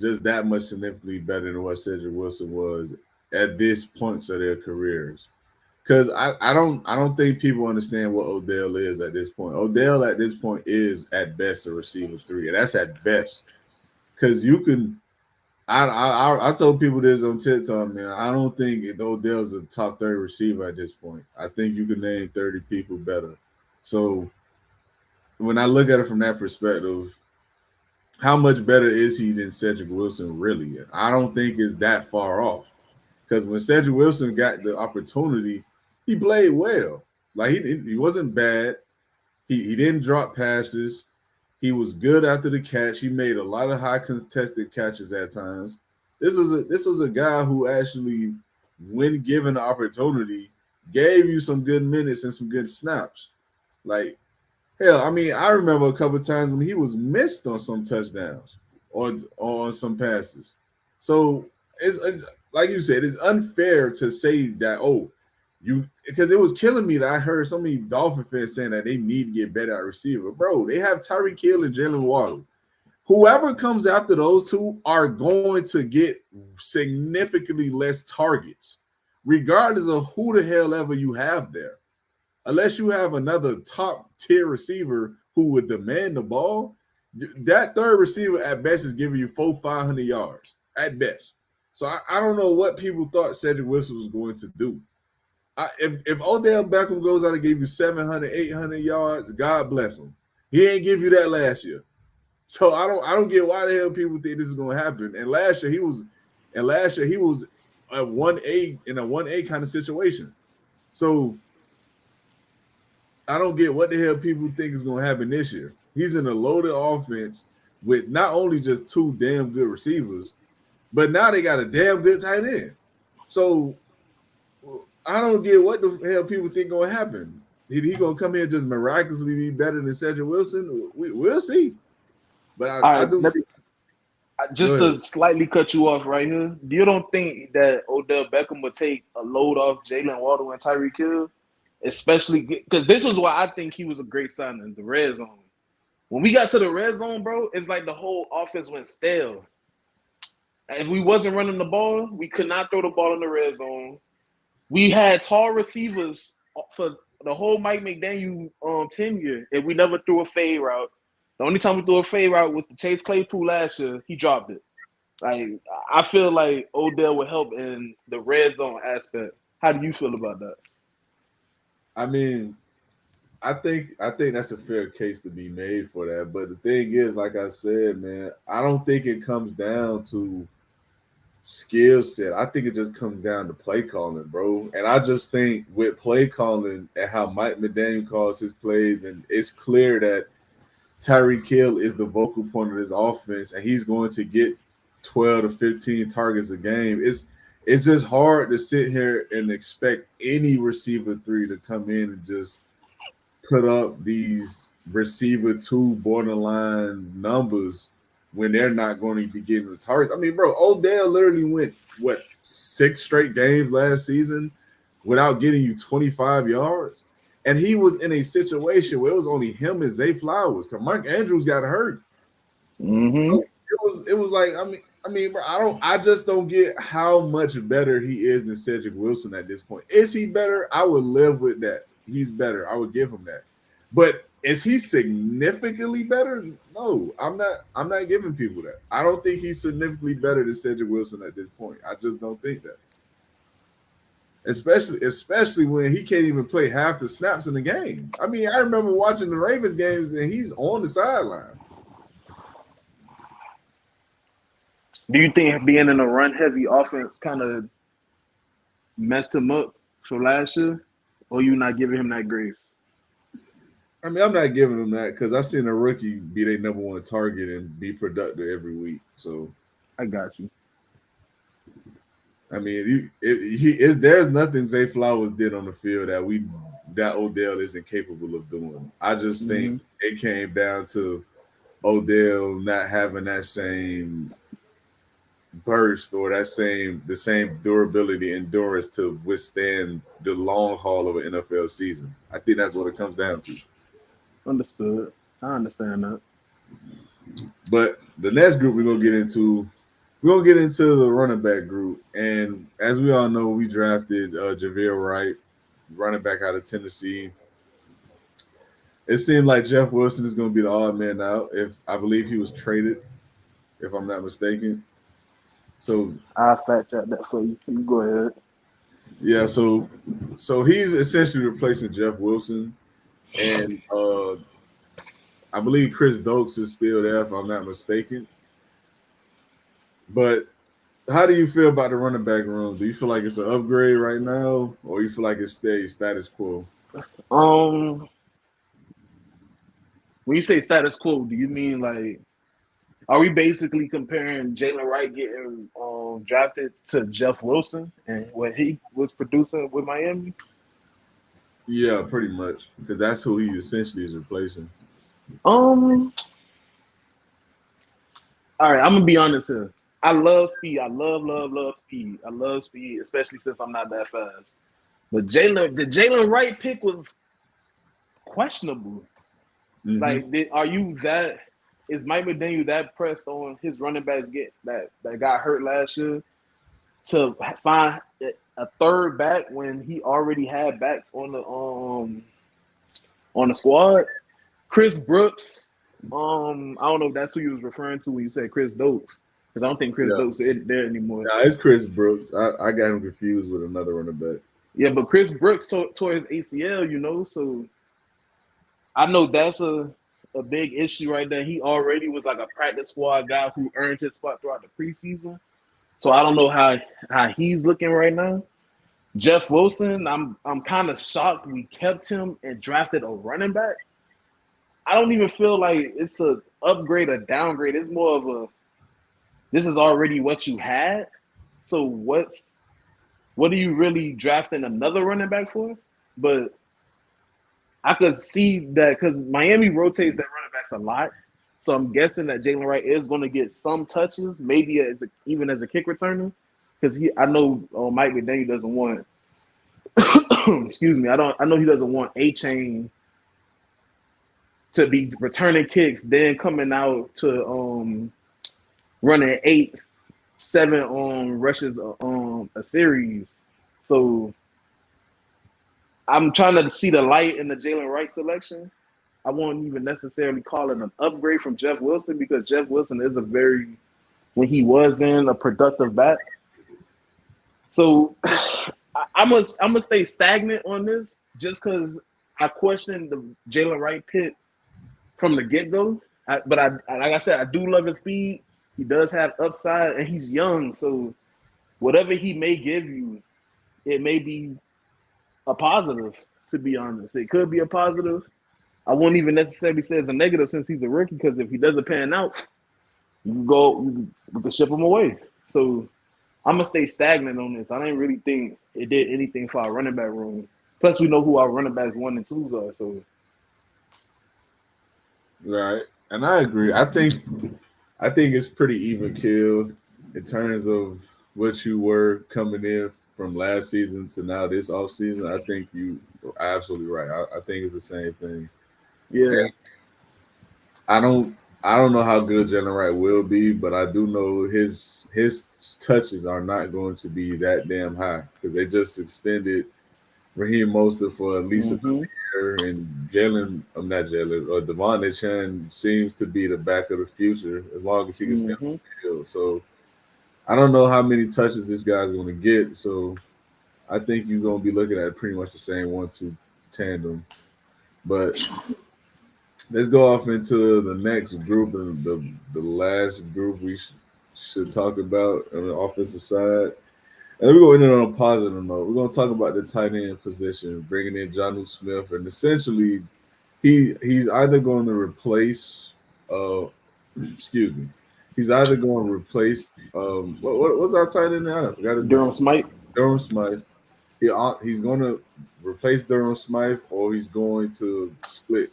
just that much significantly better than what Cedric Wilson was at this point of their careers. Because I don't think people understand what Odell is at this point. Odell at this point is at best a receiver 3, and that's at best. Because you can. I told people this on TikTok, man. I don't think Odell's a top 30 receiver at this point. I think you can name 30 people better. So when I look at it from that perspective, how much better is he than Cedric Wilson really? I don't think it's that far off. Because when Cedric Wilson got the opportunity, he played well. Like he wasn't bad. He didn't drop passes. He was good after the catch. He made a lot of high contested catches at times. This was a guy who actually, when given the opportunity, gave you some good minutes and some good snaps. Like, hell, I mean, I remember a couple of times when he was missed on some touchdowns or on some passes. So it's like you said, it's unfair to say that, because it was killing me that I heard so many Dolphin fans saying that they need to get better at receiver. Bro, they have Tyreek Hill and Jalen Waddle. Whoever comes after those two are going to get significantly less targets, regardless of who the hell ever you have there. Unless you have another top-tier receiver who would demand the ball, that third receiver at best is giving you 400-500 yards at best. So I don't know what people thought Cedric Wilson was going to do. If Odell Beckham goes out and gave you 700, 800 yards, God bless him. He ain't give you that last year. So I don't get why the hell people think this is going to happen. And last year he was a 1A in a 1A kind of situation. So I don't get what the hell people think is going to happen this year. He's in a loaded offense with not only just 2 damn good receivers, but now they got a damn good tight end. So I don't get what the hell people think going to happen. He going to come here and just miraculously be better than Cedric Wilson? We'll see. But I do think Just to slightly cut you off right here, you don't think that Odell Beckham would take a load off Jalen Waddle and Tyreek Hill? Especially because this is why I think he was a great signing, the red zone. When we got to the red zone, bro, it's like the whole offense went stale. If we wasn't running the ball, we could not throw the ball in the red zone. We had tall receivers for the whole Mike McDaniel tenure, and we never threw a fade route. The only time we threw a fade route was the Chase Claypool last year. He dropped it. Like, I feel like Odell would help in the red zone aspect. How do you feel about that? I mean, I think that's a fair case to be made for that. But the thing is, like I said, man, I don't think it comes down to skill set. I think it just comes down to play calling, bro. And I just think with play calling and how Mike McDaniel calls his plays, and it's clear that Tyreek Hill is the vocal point of this offense, and he's going to get 12 to 15 targets a game. It's just hard to sit here and expect any receiver 3 to come in and just put up these receiver 2 borderline numbers when they're not going to be getting the targets. I mean, bro, Odell literally went, 6 straight games last season without getting you 25 yards? And he was in a situation where it was only him and Zay Flowers because Mark Andrews got hurt. Mm-hmm. So it was like, I mean, bro, I just don't get how much better he is than Cedric Wilson at this point. Is he better? I would live with that. He's better. I would give him that. But is he significantly better? No, I'm not giving people that. I don't think he's significantly better than Cedric Wilson at this point. I just don't think that. Especially when he can't even play half the snaps in the game. I mean, I remember watching the Ravens games and he's on the sideline. Do you think being in a run-heavy offense kind of messed him up for last year, or you not giving him that grace? I mean, I'm not giving him that because I've seen a rookie be their number 1 target and be productive every week. So I got you. I mean, there's nothing Zay Flowers did on the field that Odell isn't capable of doing. I just think it came down to Odell not having that same burst or the same durability, endurance to withstand the long haul of an NFL season. I think that's what it comes down to. Understood. I understand that. But the next group we're gonna get into the running back group, and as we all know, we drafted Javier Wright, running back out of Tennessee. It seemed like Jeff Wilson is going to be the odd man out. If I believe he was traded, if I'm not mistaken. So I'll fact check that for you. You go ahead. Yeah, so he's essentially replacing Jeff Wilson, and I believe Chris Dokes is still there, if I'm not mistaken. But how do you feel about the running back room? Do you feel like it's an upgrade right now, or you feel like it stays status quo? When you say status quo, do you mean like, are we basically comparing Jalen Wright getting drafted to Jeff Wilson and what he was producing with Miami? Yeah, pretty much, because that's who he essentially is replacing. All right, I'm gonna be honest here. I love speed. I love speed. I love speed, especially since I'm not that fast. But the Jalen Wright pick was questionable. Mm-hmm. Like, is Mike McDaniel that pressed on his running backs that got hurt last year to find a third back when he already had backs on the squad? Chris Brooks, I don't know if that's who you was referring to when you said Chris Dokes, because I don't think Chris Dokes is there anymore. Nah, it's Chris Brooks. I got him confused with another running back. Yeah, but Chris Brooks tore his ACL, so I know that's a big issue right there. He already was like a practice squad guy who earned his spot throughout the preseason. So I don't know how he's looking right now. Jeff Wilson, I'm kind of shocked we kept him and drafted a running back. I don't even feel like it's a upgrade or downgrade. It's more of this is already what you had. So what are you really drafting another running back for? But I could see that because Miami rotates their running backs a lot. So I'm guessing that Jalen Wright is going to get some touches, maybe even as a kick returner, because I know Mike McDaniel doesn't want. Excuse me. I know he doesn't want A-Chain to be returning kicks, then coming out to running 8-7 rushes a series. So I'm trying to see the light in the Jalen Wright selection. I won't even necessarily call it an upgrade from Jeff Wilson, because Jeff Wilson is when he was in, a productive back. So I'm gonna stay stagnant on this just because I questioned the Jalen Wright pick from the get-go. But like I said, I do love his speed. He does have upside, and he's young. So whatever he may give you, it may be a positive, to be honest. It could be a positive. I wouldn't even necessarily say it's a negative since he's a rookie, because if he doesn't pan out, you can ship him away. So I'm going to stay stagnant on this. I didn't really think it did anything for our running back room. Plus, we know who our running backs 1 and 2s are. So, Right. And I agree. I think it's pretty even killed in terms of what you were coming in from last season to now this offseason. I think you are absolutely right. I think it's the same thing. yeah. And I don't know how good Jalen Wright will be, but I do know his touches are not going to be that damn high, because they just extended Raheem Mostert for at least another year, and Devontae Chan seems to be the back of the future as long as he can stay on the field. So I don't know how many touches this guy's going to get. So I think you're going to be looking at pretty much the same 1-2 tandem. But let's go off into the next group, and the last group we should talk about on the offensive side. And we're going to end on a positive note. We're going to talk about the tight end position, bringing in Jonnu Smith, and essentially he's either going to replace excuse me. He's either going to replace what's our tight end now? I forgot his Durham name. Smythe. Durham Smythe. He's going to replace Durham Smythe, or he's going to split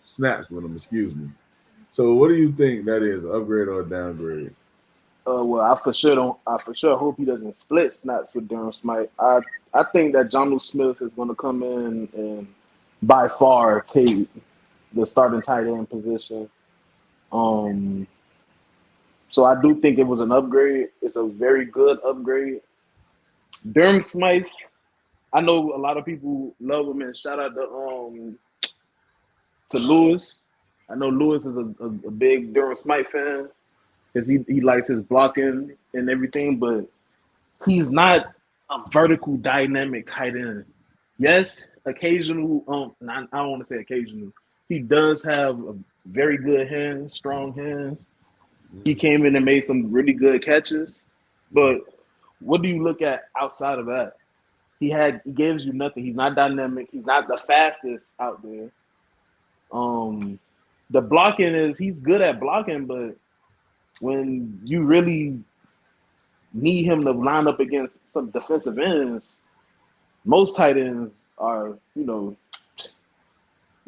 snaps with him. Excuse me. So, what do you think that is, an upgrade or a downgrade? Well, I for sure hope he doesn't split snaps with Durham Smythe. I think that Jonnu Smith is going to come in and by far take the starting tight end position. So I do think it was an upgrade. It's a very good upgrade. Durham Smythe, I know a lot of people love him, and shout out to Lewis. I know Lewis is a big Durham Smythe fan, because he likes his blocking and everything, but he's not a vertical dynamic tight end. Yes, occasional. I don't want to say occasional. He does have a very good hands, strong hands. He came in and made some really good catches, but what do you look at outside of that? He gives you nothing. He's not dynamic. He's not the fastest out there. The blocking he's good at blocking, but when you really need him to line up against some defensive ends, most tight ends are,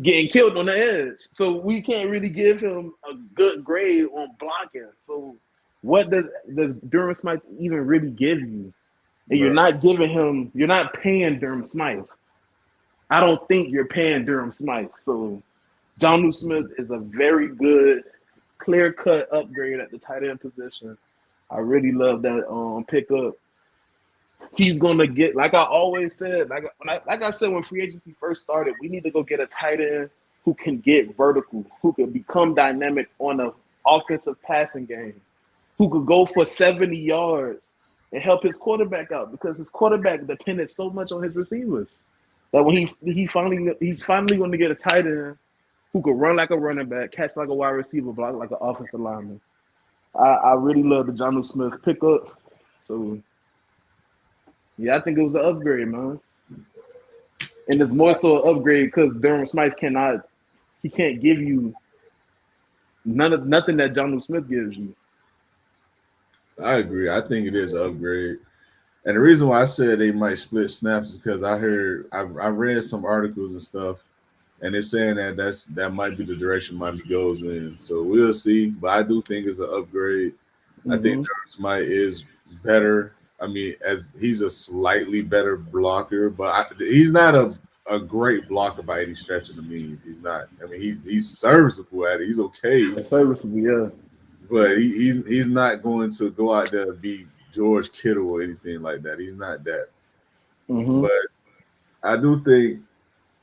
getting killed on the edge. So we can't really give him a good grade on blocking. So what does Durham Smythe even really give you? And you're not paying Durham Smythe. I don't think you're paying Durham Smythe. So Jonnu Smith is a very good, clear-cut upgrade at the tight end position. I really love that pickup. He's gonna get, like I always said, like I said when free agency first started, we need to go get a tight end who can get vertical, who can become dynamic on an offensive passing game, who could go for 70 yards and help his quarterback out, because his quarterback depended so much on his receivers that when he's finally going to get a tight end who could run like a running back, catch like a wide receiver, block like an offensive lineman. I really love the Jonnu Smith pickup. So, yeah, I think it was an upgrade, man. And it's more so an upgrade because Durham Smythe can't give you nothing that Jonnu Smith gives you. I agree. I think it is an upgrade. And the reason why I said they might split snaps is because I read some articles and stuff and it's saying that might be the direction Miami goes in. So we'll see. But I do think it's an upgrade. I think Mm-hmm. Durham Smythe is better. I mean, as he's a slightly better blocker, but he's not a great blocker by any stretch of the means. He's not. I mean, he's serviceable at it. He's okay, That's serviceable, yeah. but he's not going to go out there and be George Kittle or anything like that. He's not that. Mm-hmm. But I do think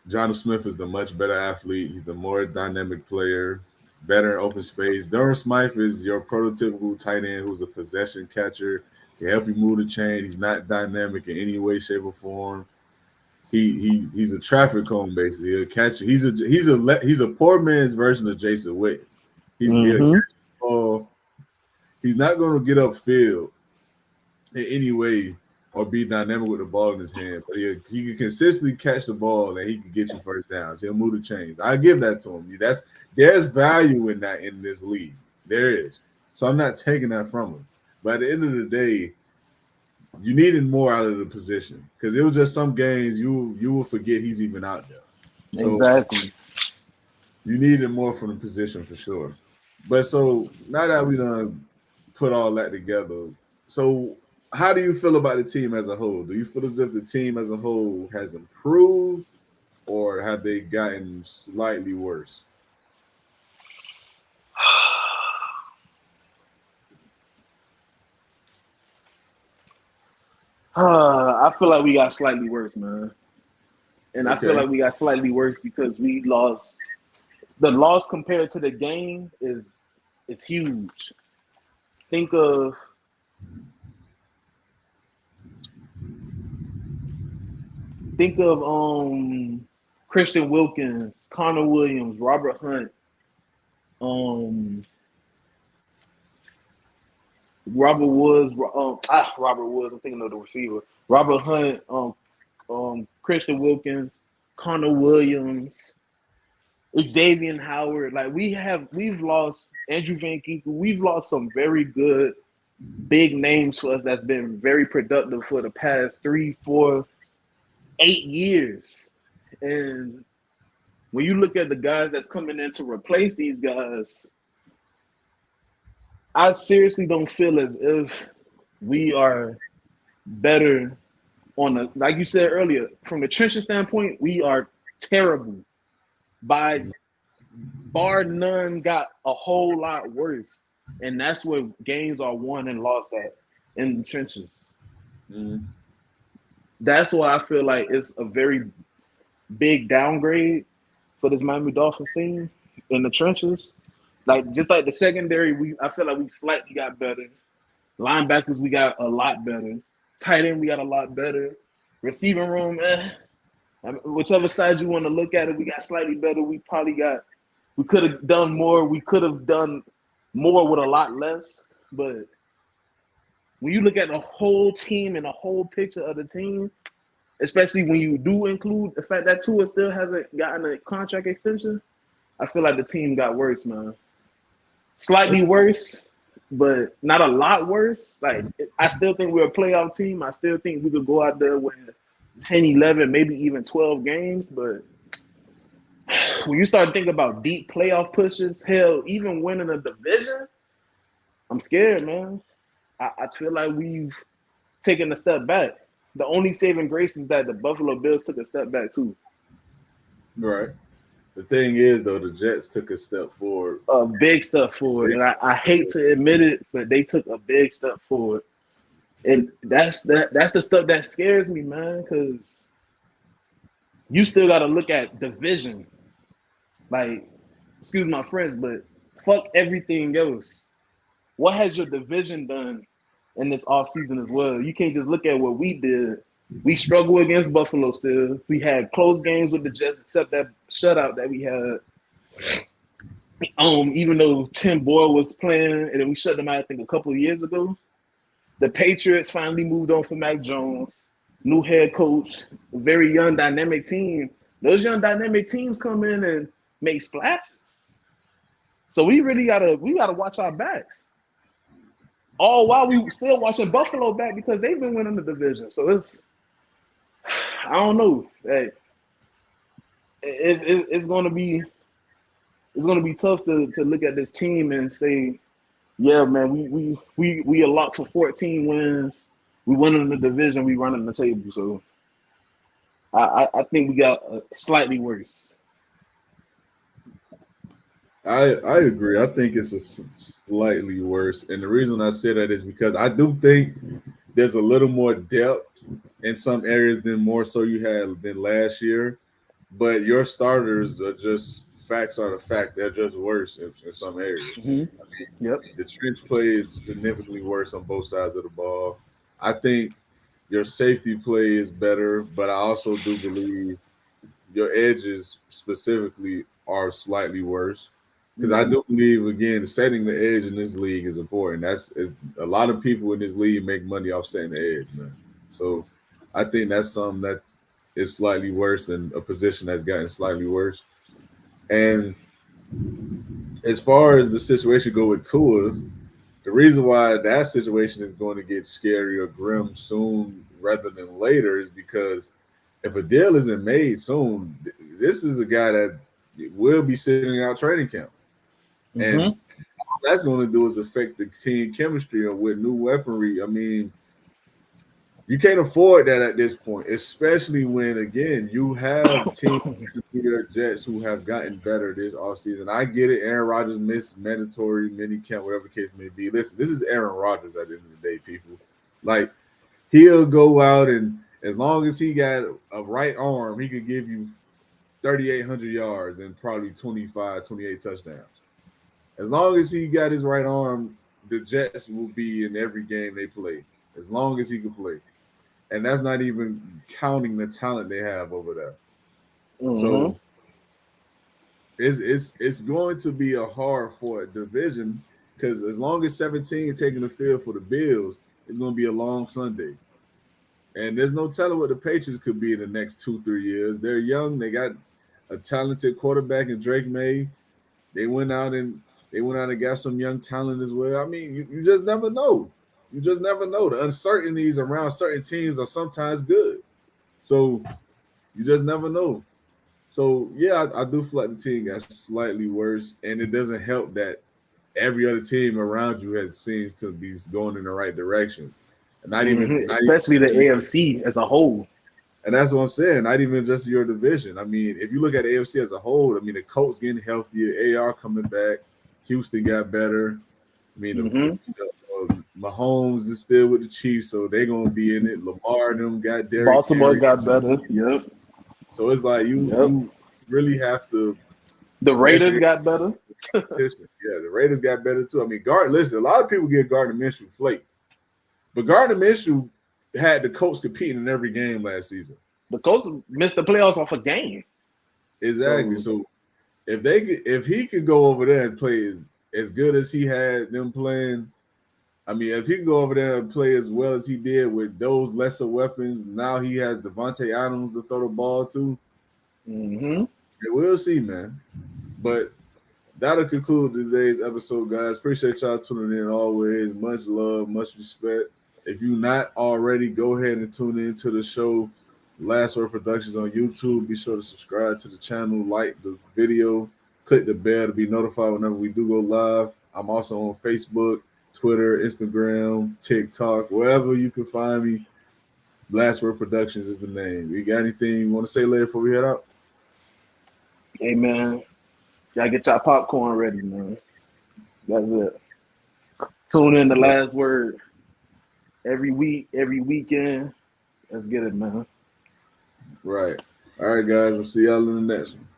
Jonnu Smith is the much better athlete. He's the more dynamic player, better in open space. Durham Smythe is your prototypical tight end who's a possession catcher, can help you move the chain. He's not dynamic in any way, shape, or form. He's a traffic cone basically. He'll catch you. He's a poor man's version of Jason Witten. He'll catch Mm-hmm. the ball. He's not going to get upfield in any way or be dynamic with the ball in his hand, but he can consistently catch the ball and he can get you first downs. He'll move the chains. I give that to him. There's value in that in this league. There is. So I'm not taking that from him. But at the end of the day, you needed more out of the position because it was just some games you will forget he's even out there. So Exactly. you needed more from the position for sure. But so now that we done put all that together, so how do you feel about the team as a whole? Do you feel as if the team as a whole has improved, or have they gotten slightly worse? I feel like we got slightly worse, man. And I feel Okay. like we got slightly worse because we lost. The loss compared to the game is huge. Think of Christian Wilkins, Connor Williams, Robert Hunt, um Robert Woods. I'm thinking of the receiver. Robert Hunt, Christian Wilkins, Connor Williams, Xavier Howard. Like we've lost Andrew Van Ginkel. We've lost some very good big names for us that's been very productive for the past 3, 4, 8 years. And when you look at the guys that's coming in to replace these guys, I seriously don't feel as if we are better on the, like you said earlier, from the trenches standpoint, we are terrible. By bar none got a whole lot worse. And that's where games are won and lost at, in the trenches. Mm-hmm. That's why I feel like it's a very big downgrade for this Miami Dolphins team in the trenches. Like just like the secondary, I feel like we slightly got better. Linebackers, we got a lot better. Tight end, we got a lot better. Receiving room, whichever side you want to look at it, we got slightly better. We could have done more. We could have done more with a lot less. But when you look at the whole team and the whole picture of the team, especially when you do include the fact that Tua still hasn't gotten a contract extension, I feel like the team got worse, man. Slightly worse, but not a lot worse. Like, I still think we're a playoff team. I still think we could go out there with 10, 11, maybe even 12 games. But when you start thinking about deep playoff pushes, hell, even winning a division, I'm scared, man. I feel like we've taken a step back. The only saving grace is that the Buffalo Bills took a step back, too. Right. The thing is, though, the Jets took a step forward. A big step forward. And I hate to admit it, but they took a big step forward. And that's the stuff that scares me, man, because you still got to look at division. Like, excuse my friends, but fuck everything else. What has your division done in this offseason as well? You can't just look at what we did. We struggled against Buffalo still. We had close games with the Jets, except that shutout that we had. Even though Tim Boyle was playing, and then we shut them out, I think, a couple of years ago. The Patriots finally moved on for Mac Jones. New head coach, a very young, dynamic team. Those young, dynamic teams come in and make splashes. So we really gotta watch our backs. All while we still watching Buffalo back because they've been winning the division. So I don't know. Hey, it's gonna be tough to look at this team and say, yeah, man, we are locked for 14 wins. We winning the division. We running the table. So I think we got slightly worse. I agree. I think it's slightly worse, and the reason I say that is because I do think there's a little more depth in some areas than more so you had than last year. But your starters are just facts are the facts. They're just worse in some areas. Mm-hmm. I mean, Yep. the trench play is significantly worse on both sides of the ball. I think your safety play is better, but I also do believe your edges specifically are slightly worse. Because I do believe again, setting the edge in this league is important. Is a lot of people in this league make money off setting the edge, man. So I think that's something that is slightly worse and a position that's gotten slightly worse. And as far as the situation go with Tua, the reason why that situation is going to get scary or grim soon rather than later is because if a deal isn't made soon, this is a guy that will be sitting out training camp. And Mm-hmm. all that's going to do is affect the team chemistry and with new weaponry. I mean, you can't afford that at this point, especially when, again, you have teams your Jets who have gotten better this offseason. I get it. Aaron Rodgers missed mandatory mini camp, whatever the case may be. Listen, this is Aaron Rodgers at the end of the day, people. Like, he'll go out and as long as he got a right arm, he could give you 3,800 yards and probably 25, 28 touchdowns. As long as he got his right arm, the Jets will be in every game they play, as long as he can play. And that's not even counting the talent they have over there. Mm-hmm. So it's going to be a hard fought division because as long as 17 is taking the field for the Bills, it's going to be a long Sunday. And there's no telling what the Patriots could be in the next 2-3 years. They're young. They got a talented quarterback in Drake May. They went out and got some young talent as well. I mean, you just never know. You just never know. The uncertainties around certain teams are sometimes good. So you just never know. So yeah, I do feel like the team got slightly worse, and it doesn't help that every other team around you has seemed to be going in the right direction. And Mm-hmm. Especially the AFC as a whole. and that's what I'm saying. Not even just your division. I mean, if you look at the AFC as a whole, I mean, the Colts getting healthier, AR coming back, Houston got better. I mean, Mahomes is still with the Chiefs, so they're gonna be in it. Lamar and them got Derrick Baltimore Henry. got better. Yep. So it's like you really have to. The Raiders got better. Competition. Yeah, the Raiders got better too. I mean, listen, a lot of people give Gardner Minshew flake, but Gardner Minshew had the Colts competing in every game last season. The Colts missed the playoffs off a game. Exactly. So if he could go over there and play as good as he had them playing, I mean, if he could go over there and play as well as he did with those lesser weapons, now he has Devontae Adams to throw the ball to. Mm-hmm. We'll see, man. But that'll conclude today's episode, guys. Appreciate y'all tuning in always. Much love, much respect. If you're not already, go ahead and tune in to the show, Lastword Productions on YouTube. Be sure to subscribe to the channel, like the video, click the bell to be notified whenever we do go live. I'm also on Facebook, Twitter, Instagram, TikTok, wherever you can find me. Lastword Productions is the name. You got anything you want to say later before we head out? Hey, man. Y'all get y'all popcorn ready, man. That's it. Tune in to Last Word every week, every weekend. Let's get it, man. Right. All right, guys. I'll see y'all in the next one.